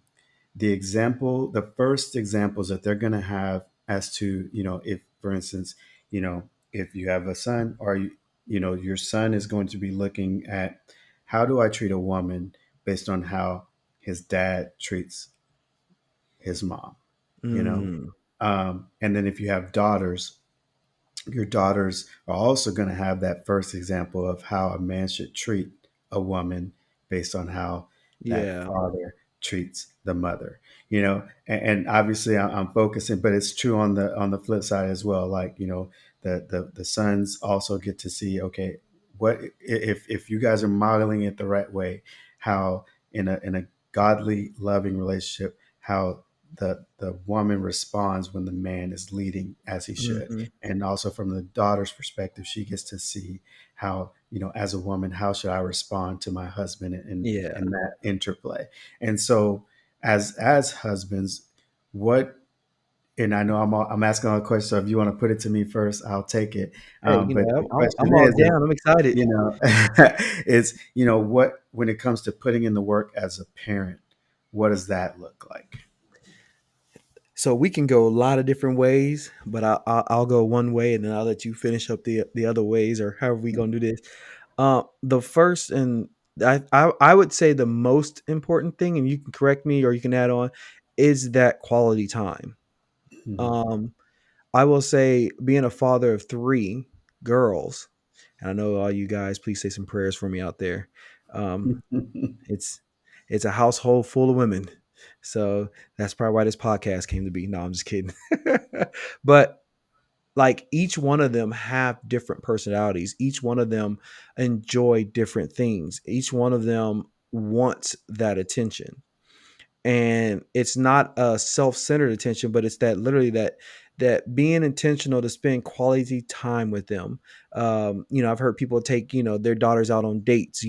the first examples that they're going to have, as to, if, for instance, if you have a son, or your son is going to be looking at, how do I treat a woman based on how his dad treats his mom, you know Mm, and then if you have daughters, your daughters are also going to have that first example of how a man should treat a woman based on how that yeah. father treats the mother. And obviously I'm focusing, but it's true on the flip side as well. Like, the sons also get to see, okay, what if you guys are modeling it the right way, how in a godly, loving relationship, how the woman responds when the man is leading as he should. Hmm. And also from the daughter's perspective, she gets to see how, as a woman, how should I respond to my husband, Yeah. and that interplay. And so, as husbands, what, and I know I'm asking all the questions, so if you want to put it to me first, I'll take it. Hey, But the I'm question all is, down. I'm excited. you know is, what, when it comes to putting in the work as a parent, what does that look like? So we can go a lot of different ways, but I'll go one way, and then I'll let you finish up the other ways, or however we gonna do this. The first, and I would say the most important thing, and you can correct me or you can add on, is that quality time. Um, I will say, being a father of three girls, and I know all you guys, please say some prayers for me out there. Um, it's it's a household full of women, so that's probably why this podcast came to be. No, I'm just kidding. But like, each one of them have different personalities. Each one of them enjoy different things. Each one of them wants that attention. and it's not a self-centered attention, but it's that literally that being intentional to spend quality time with them. I've heard people take their daughters out on dates,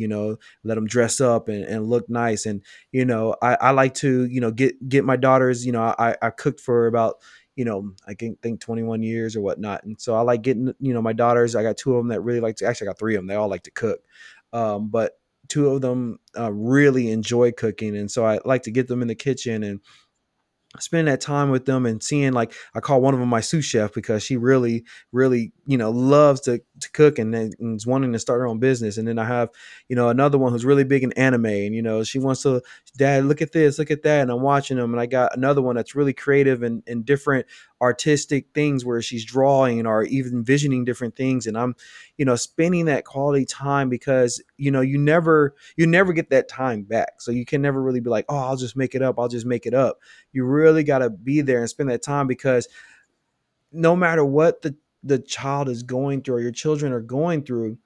let them dress up and look nice. And I like to get my daughters. I cooked for about I think 21 years or whatnot, and so I like getting my daughters. I got two of them that really like to, actually I got three of them, they all like to cook, but two of them really enjoy cooking, and so I like to get them in the kitchen and spending that time with them and seeing, like, I call one of them my sous chef because she really loves to cook and is wanting to start her own business. And then I have another one who's really big in anime, and she wants to, dad, look at this, look at that, and I'm watching them. And I got another one that's really creative and different artistic things where she's drawing or even envisioning different things. And I'm spending that quality time because you never get that time back, so you can never really be like, oh, I'll just make it up. You really got to be there and spend that time, because no matter what the child is going through or your children are going through,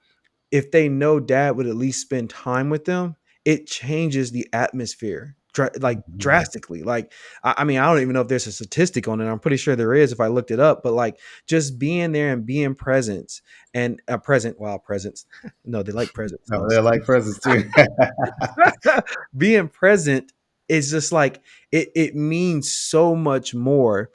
if they know dad would at least spend time with them, it changes the atmosphere like Mhm. drastically. Like, I mean, I don't even know if there's a statistic on it. I'm pretty sure there is if I looked it up. But like, just being there and being present and present. Wow, presents. No, they like presents. No, Oh, I'm they're just like presents too. being present is just like it means so much more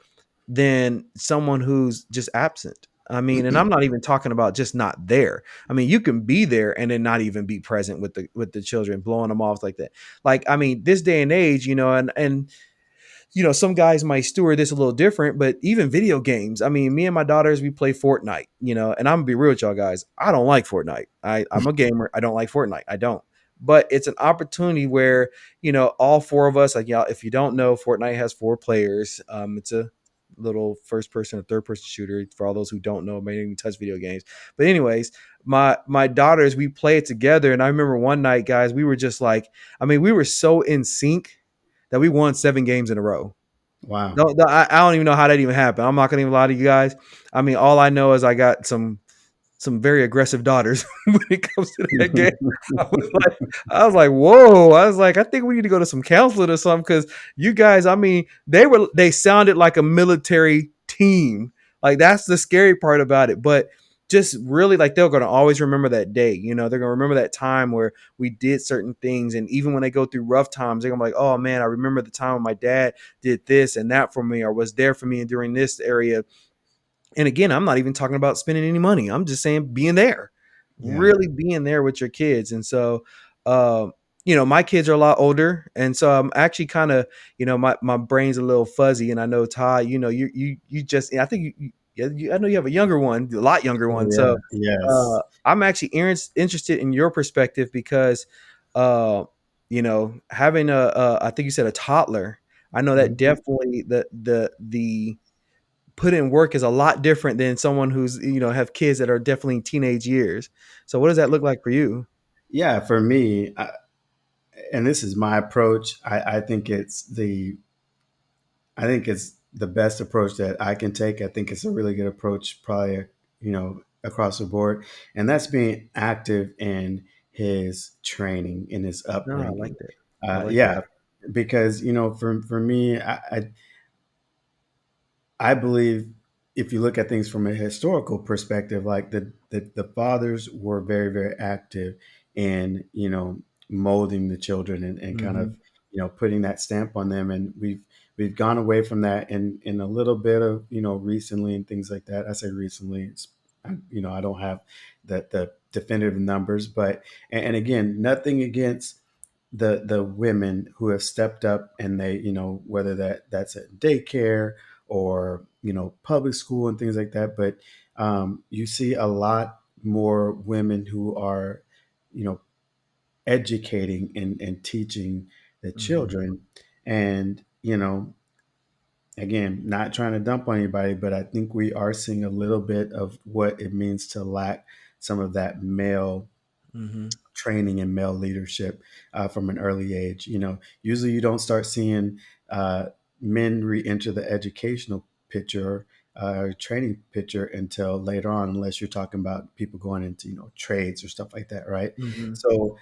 than someone who's just absent. I mean, and I'm not even talking about just not there. I mean, you can be there and then not even be present with the children, blowing them off like that. Like, I mean, this day and age, and some guys might steward this a little different, but even video games. I mean, me and my daughters, we play Fortnite, and I'm gonna be real with y'all guys. I don't like Fortnite. I'm a gamer. I don't like Fortnite. I don't. But it's an opportunity where, all four of us, like, y'all, if you don't know, Fortnite has four players. It's a little first person or third person shooter for all those who don't know, may even touch video games. But anyways, my daughters, we play it together. And I remember one night, guys, we were just like, I mean, we were so in sync that we won 7 games in a row. Wow. No, I don't even know how that even happened. I'm not gonna even lie to you guys. I mean, all I know is I got some very aggressive daughters when it comes to that game. I was like, whoa. I was like, I think we need to go to some counseling or something, because you guys, I mean, they sounded like a military team. Like, that's the scary part about it. But just really, like, they're gonna always remember that day. They're gonna remember that time where we did certain things. And even when they go through rough times, they're gonna be like, oh man, I remember the time when my dad did this and that for me, or was there for me during this area. And again, I'm not even talking about spending any money. I'm just saying being there, Yeah. really being there with your kids. And so, uh, my kids are a lot older, and so I'm actually kind of, my brain's a little fuzzy. And I know, Todd, you just, I think I know you have a younger one, a lot younger Oh one. yeah. So, Yes. I'm actually interested in your perspective because, uh, having I think you said a toddler. I know that Mhm. definitely the put in work is a lot different than someone who's have kids that are definitely teenage years. So what does that look like for you? Yeah, for me, and this is my approach. I think it's the best approach that I can take. I think it's a really good approach, probably, across the board. And that's being active in his training, in his No, I like upbringing. that. I like that. Yeah, because, for me, I believe if you look at things from a historical perspective, like the fathers were very, very active in, molding the children and kind Hmm. of, putting that stamp on them. And we've gone away from that in a little bit of, recently and things like that. I say recently, I don't have the definitive numbers, but, and again, nothing against the women who have stepped up, and they, whether that's at daycare or, public school and things like that. But you see a lot more women who are, you know educating and teaching the Hmm. children. And, again, not trying to dump on anybody, but I think we are seeing a little bit of what it means to lack some of that male Hmm. training and male leadership from an early age. Usually you don't start seeing uh, men re-enter the educational picture training picture until later on, unless you're talking about people going into trades or stuff like that, right? Hmm. So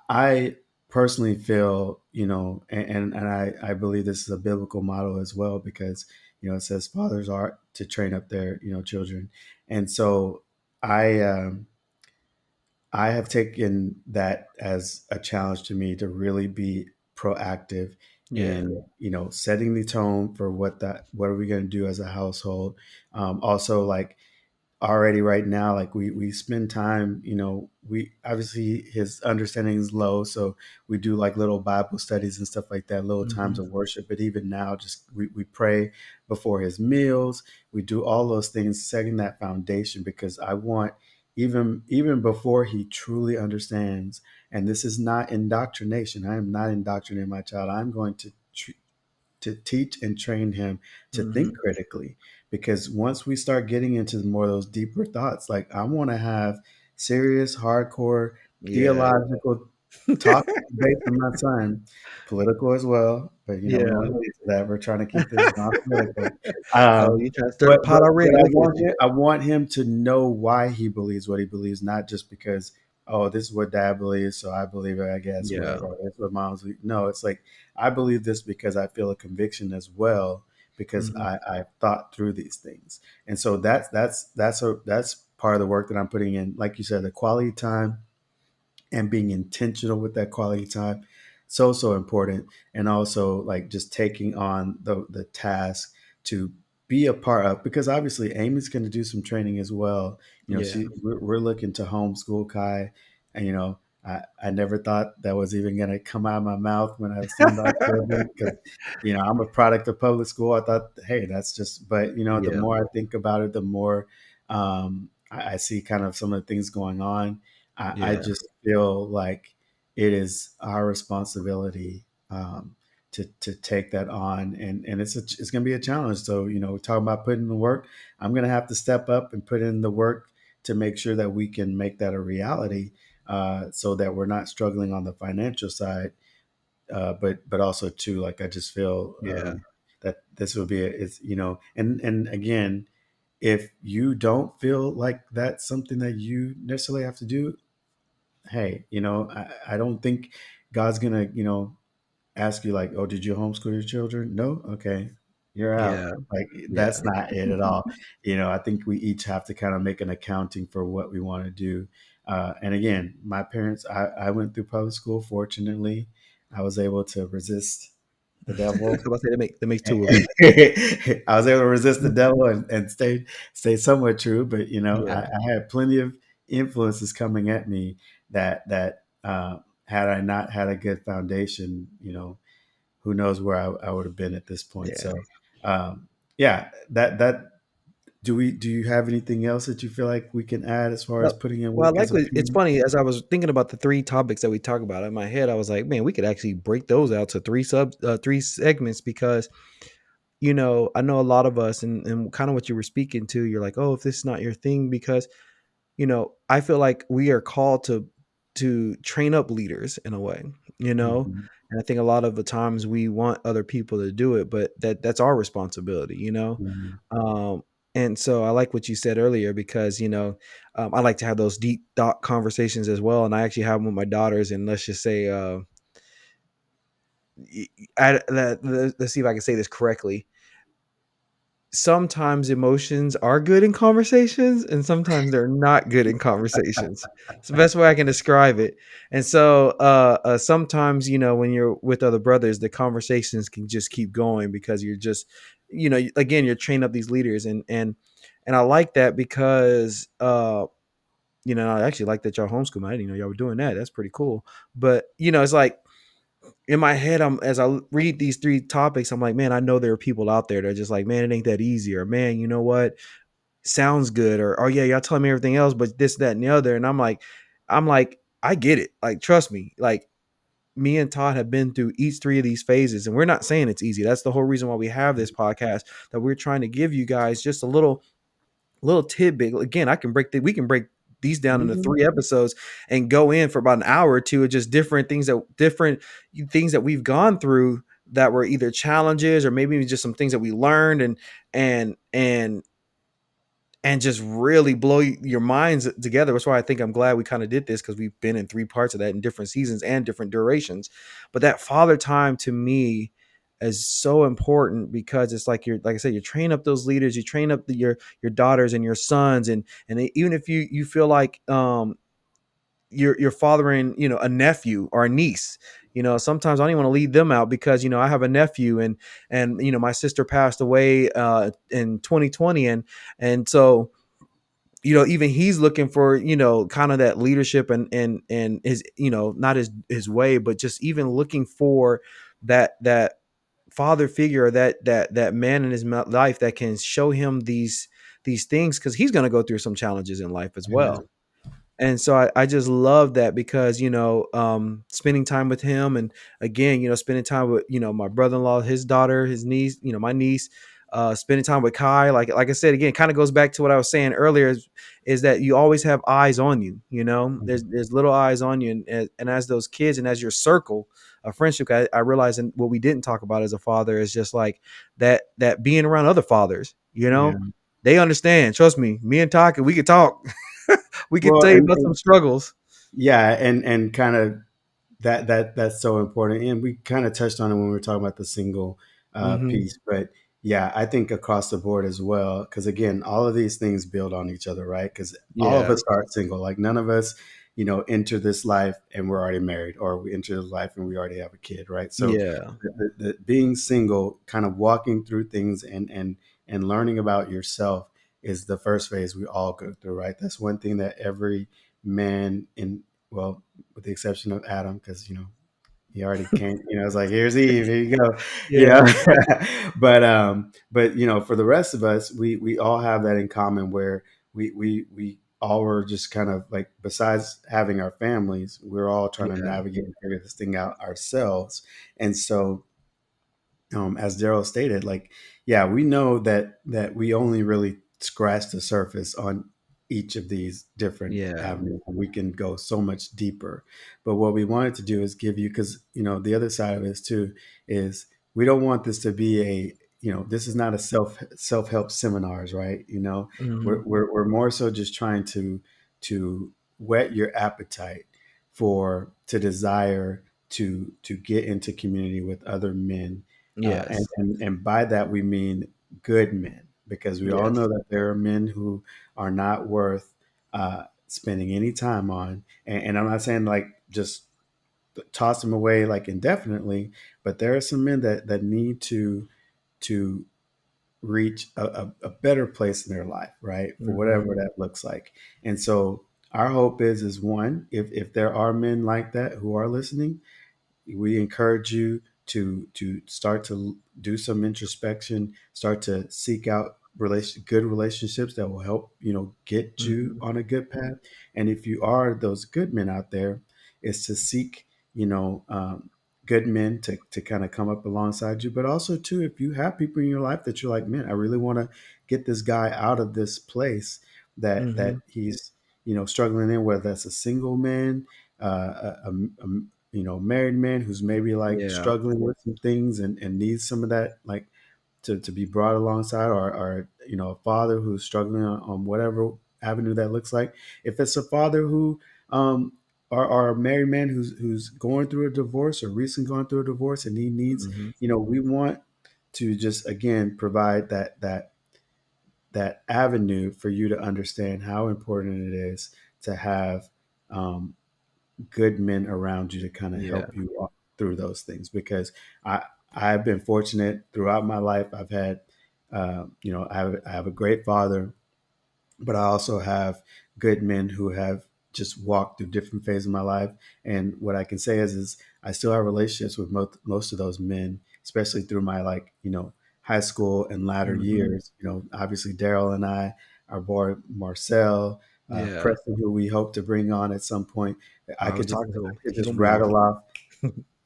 I personally feel, and I believe this is a biblical model as well, because it says fathers are to train up their children. And so I I have taken that as a challenge to me to really be proactive Yeah. in setting the tone for what are we going to do as a household. Also, like, already right now, like, we spend time, we obviously his understanding is low, so we do like little Bible studies and stuff like that, little times Hmm. of worship. But even now, just we pray before his meals. We do all those things, setting that foundation, because I want, even before he truly understands, and this is not indoctrination, I am not indoctrinating my child. I'm going to teach and train him to think Hmm. critically. Because once we start getting into more of those deeper thoughts, like, I want to have serious, hardcore, Yeah. theological talk based on my son, political as well. But we Yeah. don't get into that. We're trying to keep this non-political. Oh, Um, you trying to stir but the but pot but already? Look at you. I want him to know why he believes what he believes, not just because, oh, this is what dad believes, so I believe it, I guess, Yeah. whatever. That's what mom's believe. No, it's like, I believe this because I feel a conviction as well, because Hmm. I've thought through these things. And so that's part of the work that I'm putting in. Like you said, the quality time and being intentional with that quality time, so important. And also, like, just taking on the task to be a part of, because obviously Amy's going to do some training as well. Yeah. We're looking to homeschool Kai. And I never thought that was even going to come out of my mouth when I was thinking about children, because I'm a product of public school. I thought, hey, that's just, but the Yeah. more I think about it, the more I see kind of some of the things going on. I Yeah. just feel like it is our responsibility, to take that on, and it's going to be a challenge. So we're talking about putting in the work. I'm going to have to step up and put in the work to make sure that we can make that a reality, so that we're not struggling on the financial side, but also too, like, I just feel, Yeah. that this would be it's and again, if you don't feel like that's something that you necessarily have to do, hey, I don't think God's gonna, ask you, like, oh, did you homeschool your children? No? Okay. You're out. Yeah. Like, Yeah. that's not it at all. I think we each have to kind of make an accounting for what we want to do. And again, my parents, I went through public school. Fortunately, I was able to resist the I was devil. about to say that makes two of you. I was able to resist the devil and stay somewhat true. But Yeah. I had plenty of influences coming at me that had I not had a good foundation, who knows where I would have been at this point. Yeah. So, yeah, that do you have anything else that you feel like we can add as far as Well, putting in well, I work like as a it's parent? funny as I was thinking about the three topics that we talk about in my head. I was like, man, we could actually break those out to three segments because I know a lot of us and kind of what you were speaking to. You're like, oh, if this is not your thing, because I feel like we are called to train up leaders in a way, Mhm, and I think a lot of the times we want other people to do it, but that's our responsibility. mhm. Um, and so I like what you said earlier because I like to have those deep thought conversations as well, and I actually have them with my daughters. And let's just say, let's see if I can say this correctly. Sometimes emotions are good in conversations and sometimes they're not good in conversations. It's the best way I can describe it. And so sometimes when you're with other brothers, the conversations can just keep going because you're just again, you're training up these leaders. And I like that because I actually like that y'all homeschool. I didn't know y'all were doing that. That's pretty cool. But it's like in my head, as I read these three topics, I'm like, man, I know there are people out there that are just like, man, it ain't that easy, or man, you know what, sounds good, or oh yeah, y'all telling me everything else, but this, that, and the other, and I'm like, I get it, like trust me, like me and Todd have been through each three of these phases, and we're not saying it's easy. That's the whole reason why we have this podcast, that we're trying to give you guys just a little tidbit. Again, we can break these down into Mhm. three episodes and go in for about an hour or two of just different things that we've gone through that were either challenges or maybe just some things that we learned and and just really blow your minds together. That's why I think I'm glad we kind of did this, because we've been in three parts of that in different seasons and different durations. But that father time to me is so important, because it's like, you're, like I said, you train up those leaders, you train up your daughters and your sons, and even if you feel like you're fathering, a nephew or a niece. Sometimes I don't even want to lead them out, because I have a nephew, and my sister passed away in 2020, and so even he's looking for kind of that leadership, and his, not his way, but just even looking for that father figure, or that man in his life that can show him these things, because he's going to go through some challenges in life as well. And so I just love that, because spending time with him, and again, spending time with my brother-in-law, his daughter, his niece, my niece, spending time with Kai, like I said, again, kind of goes back to what I was saying earlier, is that you always have eyes on you. There's little eyes on you, and as those kids, and as your circle of friendship, I realize, and what we didn't talk about as a father is just like that being around other fathers. Yeah. They understand. Trust me and Taka, we could talk. We could Well, tell you and, about some and struggles. yeah, and kind of that's so important, and we kind of touched on it when we were talking about the single Hmm. piece. But yeah, I think across the board as well, because again, all of these things build on each other, right? Because all of Yeah. us start single. Like none of us, enter this life and we're already married, or we enter this life and we already have a kid, right? So Yeah. the being single, kind of walking through things, and learning about yourself is the first phase we all go through, right? That's one thing that every man in, well, with the exception of Adam, because he already came. It's like, here's Eve, here you go. You know, Yeah. but for the rest of us, we all have that in common, where we all were just kind of like, besides having our families, we're all trying to Yeah. navigate and figure this thing out ourselves. And so, as Daryl stated, like, yeah, we know that we only really scratch the surface on each of these different Yeah. avenues, and we can go so much deeper. But what we wanted to do is give you, because the other side of this too is, we don't want this to be a, this is not a self help seminars, right? Hmm. We're more so just trying to whet your appetite to desire to get into community with other men, and, Yes. and by that we mean good men, because we all know Yes. that there are men who are not worth spending any time on, and I'm not saying like just toss them away like indefinitely, but there are some men that need to reach a better place in their life, right? For Hmm. whatever that looks like. And so our hope is one, if there are men like that who are listening, we encourage you to start to do some introspection, start to seek out good relationships that will help get you Hmm. on a good path. And if you are those good men out there, is to seek you know good men to kind of come up alongside you. But also too, if you have people in your life that you're like, man, I really want to get this guy out of this place that Hmm. he's struggling in, whether that's a single man, a married man who's maybe like Yeah. struggling with some things, and needs some of that, like to be brought alongside, or a father who's struggling on whatever avenue that looks like. If it's a father who um or a married man who's going through a divorce, or recently going through a divorce, and he needs, Hmm. we want to just again provide that avenue for you to understand how important it is to have um, good men around you to kind of Yeah. help you walk through those things. Because I I've been fortunate throughout my life. I've had I have a great father, but I also have good men who have just walked through different phases of my life. And what I can say is I still have relationships with most of those men, especially through my high school and latter Hmm. years. Obviously Daryl and I, our boy Marcel, Yeah. Preston, who we hope to bring on at some point. I I was could just talking to I him. could He just gonna be on. rattle off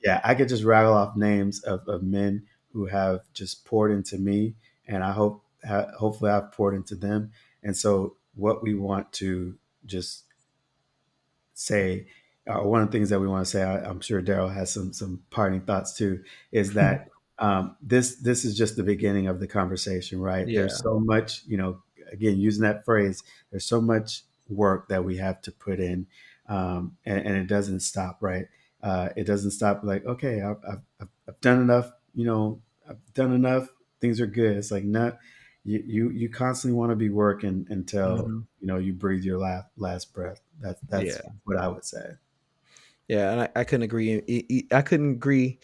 yeah, I could just rattle off names of men who have just poured into me, and I hopefully I've poured into them. And so, what we want to just say, one of the things that we want to say, I'm sure Daryl has some parting thoughts too, is that this is just the beginning of the conversation, right? There's Yeah. so much, again, using that phrase, there's so much work that we have to put in, and it doesn't stop, right? It doesn't stop. Like, okay, I've done enough. I've done enough. Things are good. It's like, not you constantly want to be working until Mhm. you breathe your last breath. That's Yeah. what I would say. Yeah, and I couldn't agree. I couldn't agree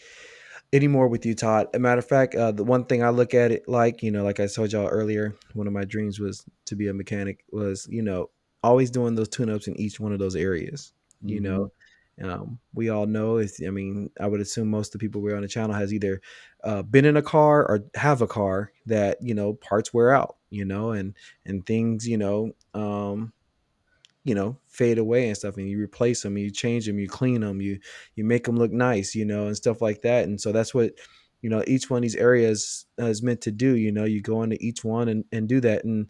anymore with you, Todd. A matter of fact, the one thing I look at it like, like I told y'all earlier, one of my dreams was to be a mechanic. Was always doing those tune-ups in each one of those areas. You Hmm. know, we all know. I mean, I would assume most of the people we're on the channel has either been in a car or have a car that parts wear out. And things fade away and stuff, and you replace them, you change them, you clean them, you make them look nice, and stuff like that. And so that's what each one of these areas is meant to do. You go into each one and do that. And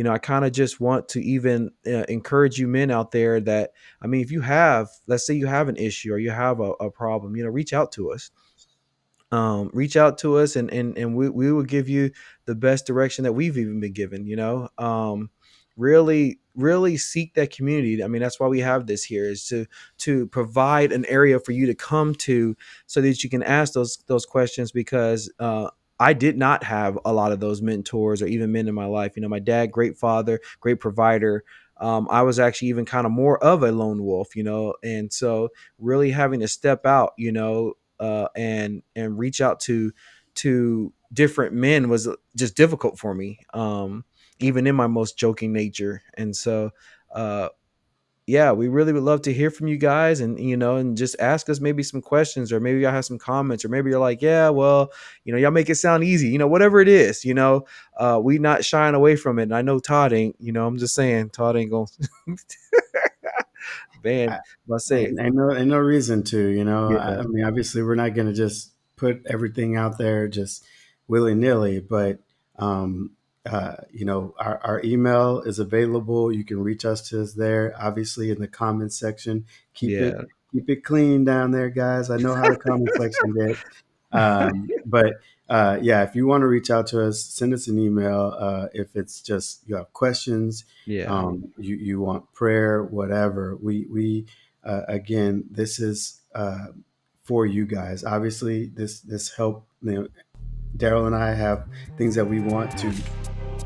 I kind of just want to even encourage you men out there that, I mean, if you have, let's say you have an issue or you have a problem, reach out to us. Reach out to us, and we will give you the best direction that we've even been given. Really seek that community. I mean, that's why we have this here, is to provide an area for you to come to, so that you can ask those questions. Because I did not have a lot of those mentors or even men in my life. My dad, great father, great provider. I was actually even kind of more of a lone wolf, and so really having to step out, and reach out to different men was just difficult for me, even in my most joking nature. And so, uh, yeah, we really would love to hear from you guys, and just ask us maybe some questions, or maybe y'all have some comments, or maybe you're like, yeah, well, y'all make it sound easy, whatever it is. We not shying away from it. And I know Todd ain't. I'm just saying, Todd ain't gonna ban. I, I say, ain't no reason to, I yeah, mean, obviously we're not going to just put everything out there just willy nilly, but, our email is available. You can reach us to us there, obviously in the comment section. Keep it, yeah, keep it clean down there, guys. I know how the comment section gets. But yeah, if you want to reach out to us, send us an email. If it's just you have questions, yeah, you want prayer, whatever. We again, this is for you guys. Obviously, this help. Daryl and I have things that we want to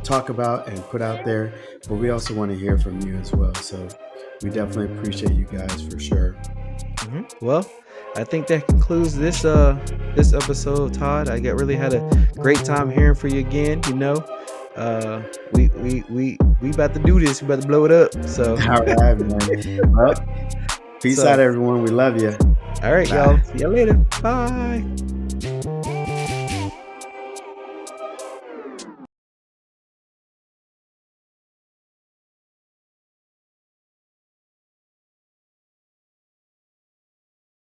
talk about and put out there, but we also want to hear from you as well. So we definitely appreciate you guys for sure. Well, I think that concludes this episode, Todd. Really had a great time hearing from you again. We about to do this. We about to blow it up. So All right, man. Well, peace so out, everyone. We love you. all right, Bye. y'all. See y'all later. Bye.